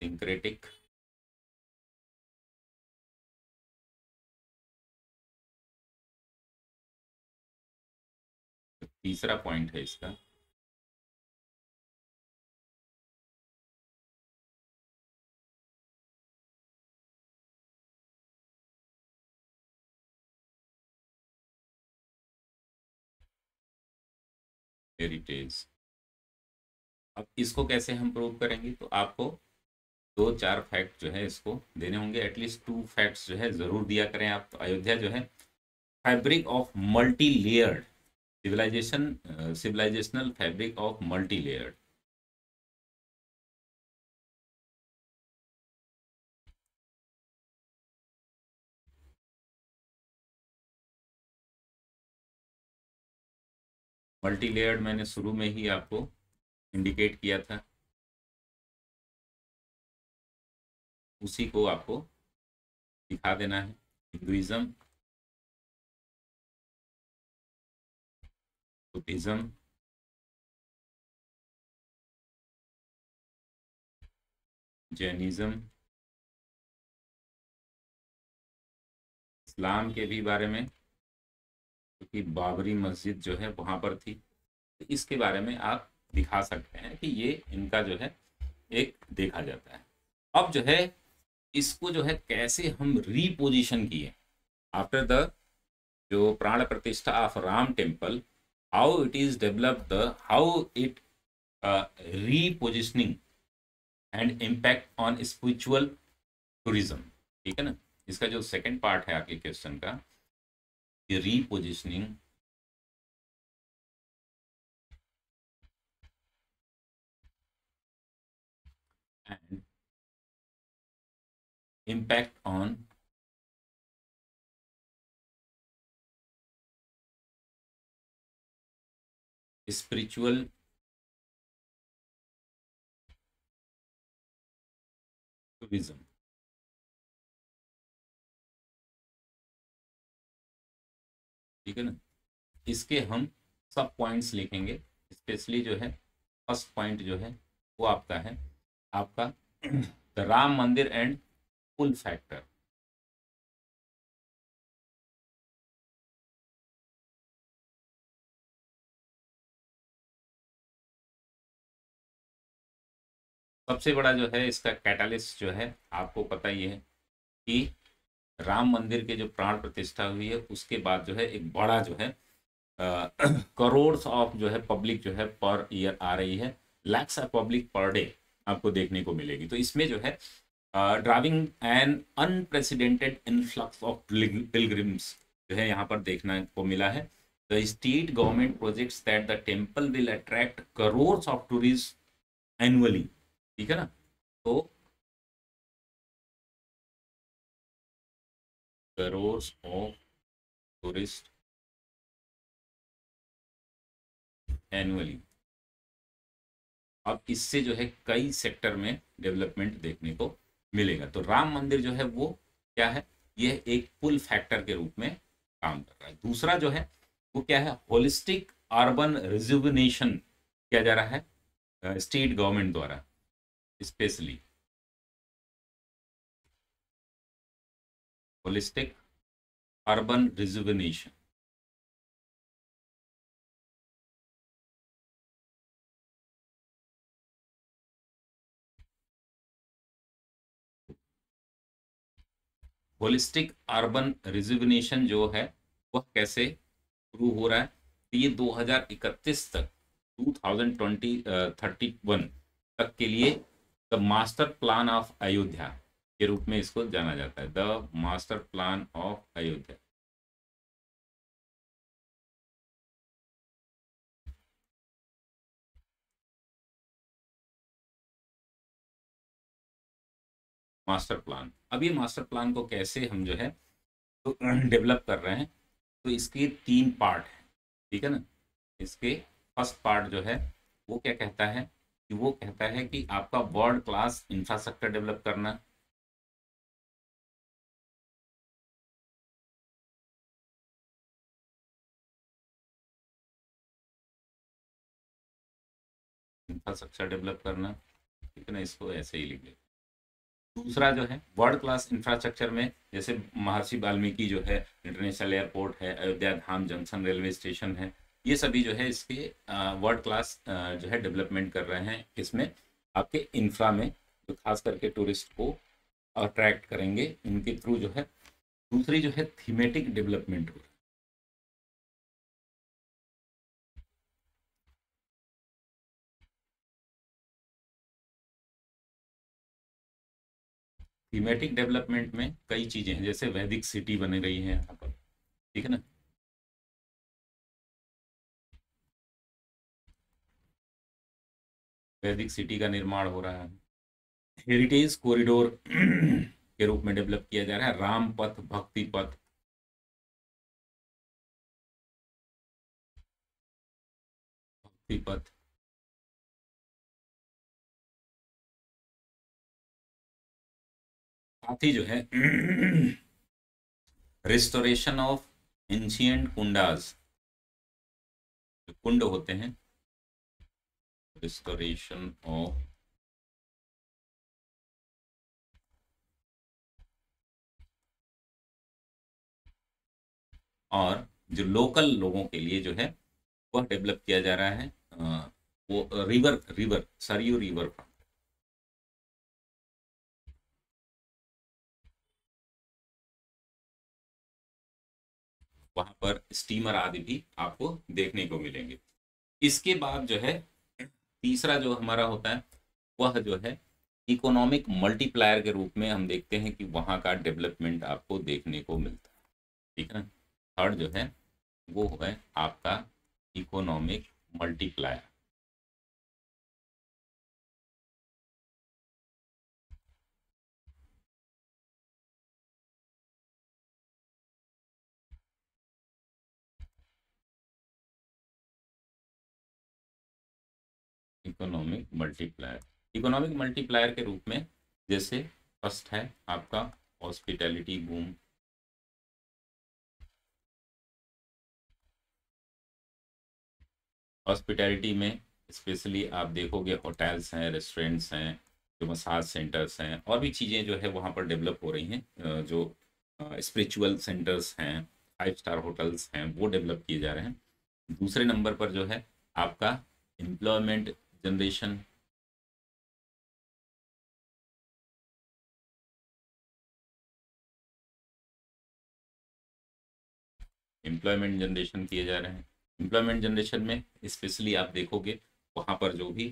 सिंक्रेटिक, तीसरा पॉइंट है इसका, हेरिटेज। अब इसको कैसे हम प्रूव करेंगे, तो आपको दो चार फैक्ट जो है इसको देने होंगे, एटलीस्ट 2 फैक्ट्स जो है जरूर दिया करें आप। तो अयोध्या जो है fabric of multi layered civilisational fabric of multi layered. Multi layered मैंने शुरू में ही आपको इंडिकेट किया था, उसी को आपको दिखा देना है। हिंदुइज्म, बुद्धिज्म, जैनिज्म, इस्लाम के भी बारे में, क्योंकि बाबरी मस्जिद जो है वहां पर थी, तो इसके बारे में आप दिखा सकते हैं कि ये इनका जो है एक देखा जाता है। अब जो है इसको जो है कैसे हम रीपोजिशन किए आफ्टर द जो प्राण प्रतिष्ठा of Ram temple, how it is developed, how it repositioning and impact on spiritual tourism. ठीक है ना, इसका जो सेकंड पार्ट है आपके क्वेश्चन का, repositioning and impact on spiritual tourism। ठीक है ना, इसके हम सब पॉइंट्स लिखेंगे। स्पेशली जो है फर्स्ट पॉइंट जो है वो आपका है, आपका द राम मंदिर एंड पुल फैक्टर। सबसे बड़ा जो है इसका कैटालिस्ट जो है आपको पता ही है कि राम मंदिर के जो प्राण प्रतिष्ठा हुई है उसके बाद जो है एक बड़ा जो है करोड्स ऑफ जो है पब्लिक जो है पर ईयर आ रही है, lakhs of public per day आपको देखने को मिलेगी। तो इसमें जो है driving an unprecedented influx of pilgrims जो है यहाँ पर देखने को मिला है। The state government projects that the temple will attract crores of tourist annually. ठीक है ना, तो करोड्स ऑफ टूरिस्ट एनुअली। अब इससे जो है कई सेक्टर में डेवलपमेंट देखने को मिलेगा। तो राम मंदिर जो है वो क्या है, यह एक पुल फैक्टर के रूप में काम कर रहा है। दूसरा जो है वो क्या है, होलिस्टिक अर्बन रिजुविनेशन किया जा रहा है स्टेट गवर्नमेंट द्वारा, specially holistic urban rejuvenation. Holistic urban rejuvenation जो है वह कैसे शुरू हो रहा है, तो ये 2031 तक 2031 तक के लिए the master plan of Ayodhya के रूप में इसको जाना जाता है, the master plan of Ayodhya. Master plan, अब ये मास्टर प्लान को कैसे हम जो है तो डेवलप कर रहे हैं, तो इसके तीन पार्ट हैं। ठीक है ना, इसके फर्स्ट पार्ट जो है वो क्या कहता है कि वो कहता है कि आपका वर्ल्ड क्लास इंफ्रास्ट्रक्चर डेवलप करना। इंफ्रास्ट्रक्चर डेवलप करना, ठीक है ना, इसको ऐसे ही लिख लेते। दूसरा जो है वर्ल्ड क्लास इंफ्रास्ट्रक्चर में जैसे महर्षि वाल्मीकि जो है इंटरनेशनल एयरपोर्ट है, अयोध्या धाम जंक्शन रेलवे स्टेशन है, ये सभी जो है इसके वर्ल्ड क्लास जो है डेवलपमेंट कर रहे हैं। इसमें आपके इंफ्रा में जो खास करके टूरिस्ट को अट्रैक्ट करेंगे इनके थ्रू जो है। दूसरी जो है थीमेटिक डेवलपमेंट हो रहा है। थीमेटिक डेवलपमेंट में कई चीजें हैं, जैसे वैदिक सिटी बन रही है यहाँ पर। ठीक है ना, वैदिक सिटी का निर्माण हो रहा है। हेरिटेज कॉरिडोर के रूप में डेवलप किया जा रहा है, राम पथ भक्ति पथ। भक्ति पथ, साथ ही जो है रिस्टोरेशन ऑफ एंशियंट कुंडास, जो कुंड होते हैं, रिस्टोरेशन ऑफ और जो लोकल लोगों के लिए जो है वह डेवलप किया जा रहा है वो रिवर रिवर सरयू रिवर। वहाँ पर स्टीमर आदि भी आपको देखने को मिलेंगे। इसके बाद जो है तीसरा जो हमारा होता है वह जो है इकोनॉमिक मल्टीप्लायर के रूप में हम देखते हैं कि वहाँ का डेवलपमेंट आपको देखने को मिलता है। ठीक है ना। थर्ड जो है वो है आपका इकोनॉमिक मल्टीप्लायर। इकोनॉमिक मल्टीप्लायर के रूप में जैसे फर्स्ट है आपका हॉस्पिटैलिटी बूम। हॉस्पिटैलिटी में स्पेशली आप देखोगे होटल्स हैं, रेस्टोरेंट्स हैं, जो मसाज सेंटर्स हैं और भी चीज़ें जो है वहाँ पर डेवलप हो रही हैं। जो स्पिरिचुअल सेंटर्स हैं, 5 स्टार होटल्स हैं, वो डेवलप किए जा रहे हैं। दूसरे नंबर पर जो है आपका एम्प्लॉयमेंट जनरेशन। एम्प्लॉयमेंट जनरेशन किए जा रहे हैं। एम्प्लॉयमेंट जनरेशन में स्पेशली आप देखोगे वहाँ पर जो भी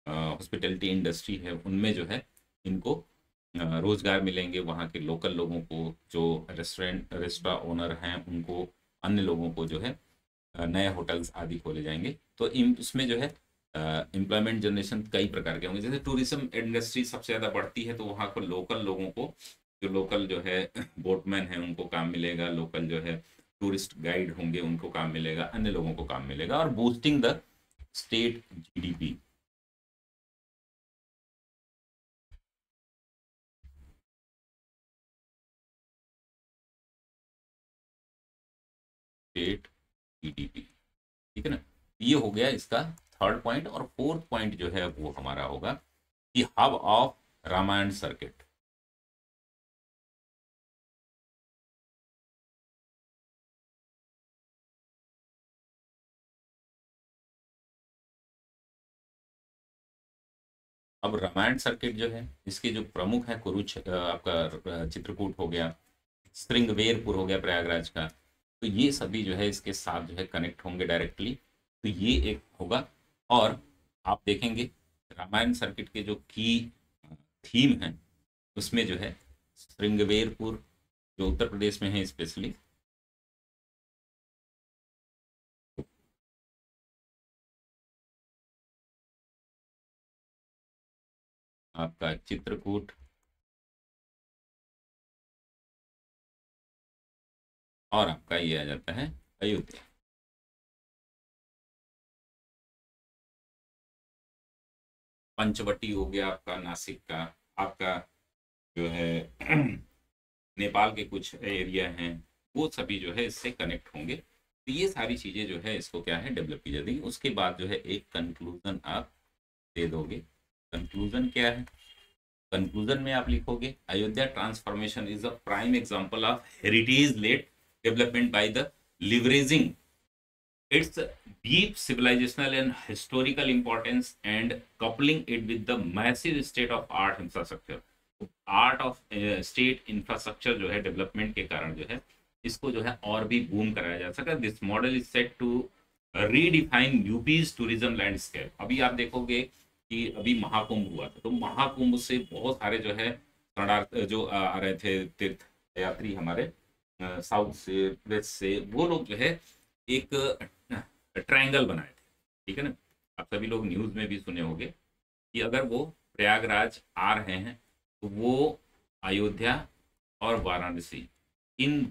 हॉस्पिटैलिटी इंडस्ट्री है उनमें जो है इनको रोजगार मिलेंगे। वहाँ के लोकल लोगों को, जो रेस्टोरेंट ओनर हैं उनको, अन्य लोगों को जो है नए होटल्स आदि खोले जाएंगे। तो इसमें जो है एम्प्लॉयमेंट जनरेशन कई प्रकार के होंगे। जैसे टूरिज्म इंडस्ट्री सबसे ज़्यादा बढ़ती है तो वहाँ को लोकल लोगों को, जो लोकल जो है बोटमैन हैं उनको काम मिलेगा, लोकल जो है टूरिस्ट गाइड होंगे उनको काम मिलेगा, अन्य लोगों को काम मिलेगा। और boosting the state GDP. State GDP. ठीक है ना। ये हो गया इसका थर्ड पॉइंट। और फोर्थ पॉइंट जो है वो हमारा होगा कि हब ऑफ रामायण सर्किट। अब रामायण सर्किट जो है इसके जो प्रमुख है आपका चित्रकूट हो गया, श्रृंगवेरपुर हो गया प्रयागराज का। तो ये सभी जो है इसके साथ जो है कनेक्ट होंगे डायरेक्टली। तो ये एक होगा। और आप देखेंगे रामायण सर्किट के जो की थीम है उसमें जो है श्रृंगवेरपुर, जो उत्तर प्रदेश में है स्पेशली, आपका चित्रकूट, और आपका ये आ जाता है अयोध्या। पंचवटी हो गया आपका नासिक का, आपका जो है नेपाल के कुछ एरिया हैं, वो सभी जो है इससे कनेक्ट होंगे। तो ये सारी चीज़ें जो है इसको क्या है डेवलप की जाती है। उसके बाद जो है एक कंक्लूजन आप दे दोगे। कंक्लूजन क्या है? कंक्लूजन में आप लिखोगे Ayodhya transformation is a prime example of heritage lead development by the leveraging its deep civilizational and historical importance and coupling it with the massive state of art infrastructure। Art of state infrastructure जो है development के कारण जो है इसको जो है और भी बूम कराया जा सका। This model is set to redefine UP's tourism landscape. अभी आप देखोगे कि अभी महाकुंभ हुआ था, तो महाकुंभ से बहुत सारे जो है शरणार्थ जो आ रहे थे तीर्थ यात्री हमारे साउथ से, वेस्ट से, वो लोग जो है एक ट्रायंगल बनाए थे। ठीक है ना। आप सभी लोग न्यूज में भी सुने होंगे कि अगर वो प्रयागराज आ रहे हैं तो वो अयोध्या और वाराणसी, इन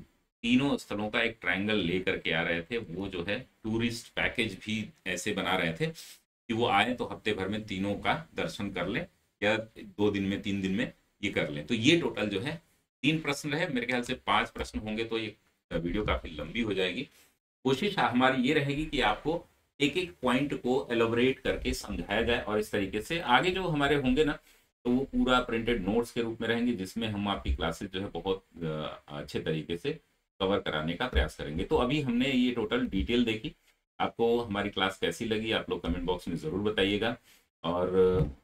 तीनों स्थलों का एक ट्रायंगल लेकर के आ रहे थे। वो जो है टूरिस्ट पैकेज भी ऐसे बना रहे थे कि वो आए तो हफ्ते भर में तीनों का दर्शन कर ले, या 2 दिन में, 3 दिन में ये कर लें। तो ये टोटल जो है 3 प्रश्न रहे। मेरे ख्याल से 5 प्रश्न होंगे तो ये वीडियो काफी लंबी हो जाएगी। कोशिश हमारी ये रहेगी कि आपको एक एक पॉइंट को एलोबरेट करके समझाया जाए, और इस तरीके से आगे जो हमारे होंगे ना तो वो पूरा प्रिंटेड नोट्स के रूप में रहेंगे, जिसमें हम आपकी क्लासेस जो है बहुत अच्छे तरीके से कवर कराने का प्रयास करेंगे। तो अभी हमने ये टोटल डिटेल देखी। आपको हमारी क्लास कैसी लगी आप लोग कमेंट बॉक्स में ज़रूर बताइएगा। और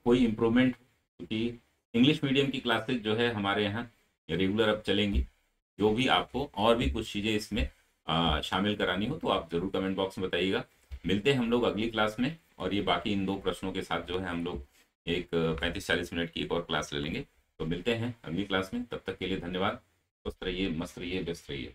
कोई इम्प्रूवमेंट, क्योंकि इंग्लिश मीडियम की क्लासेस जो है हमारे यहाँ रेगुलर अब चलेंगी। जो भी आपको और भी कुछ चीज़ें इसमें शामिल करानी हो तो आप ज़रूर कमेंट बॉक्स में बताइएगा। मिलते हैं हम लोग अगली क्लास में, और ये बाकी इन 2 प्रश्नों के साथ जो है हम लोग एक 35-40 मिनट की एक और क्लास ले लेंगे। तो मिलते हैं अगली क्लास में, तब तक के लिए धन्यवाद। स्वस्थ रहिए, मस्त रहिए, व्यस्त रहिए।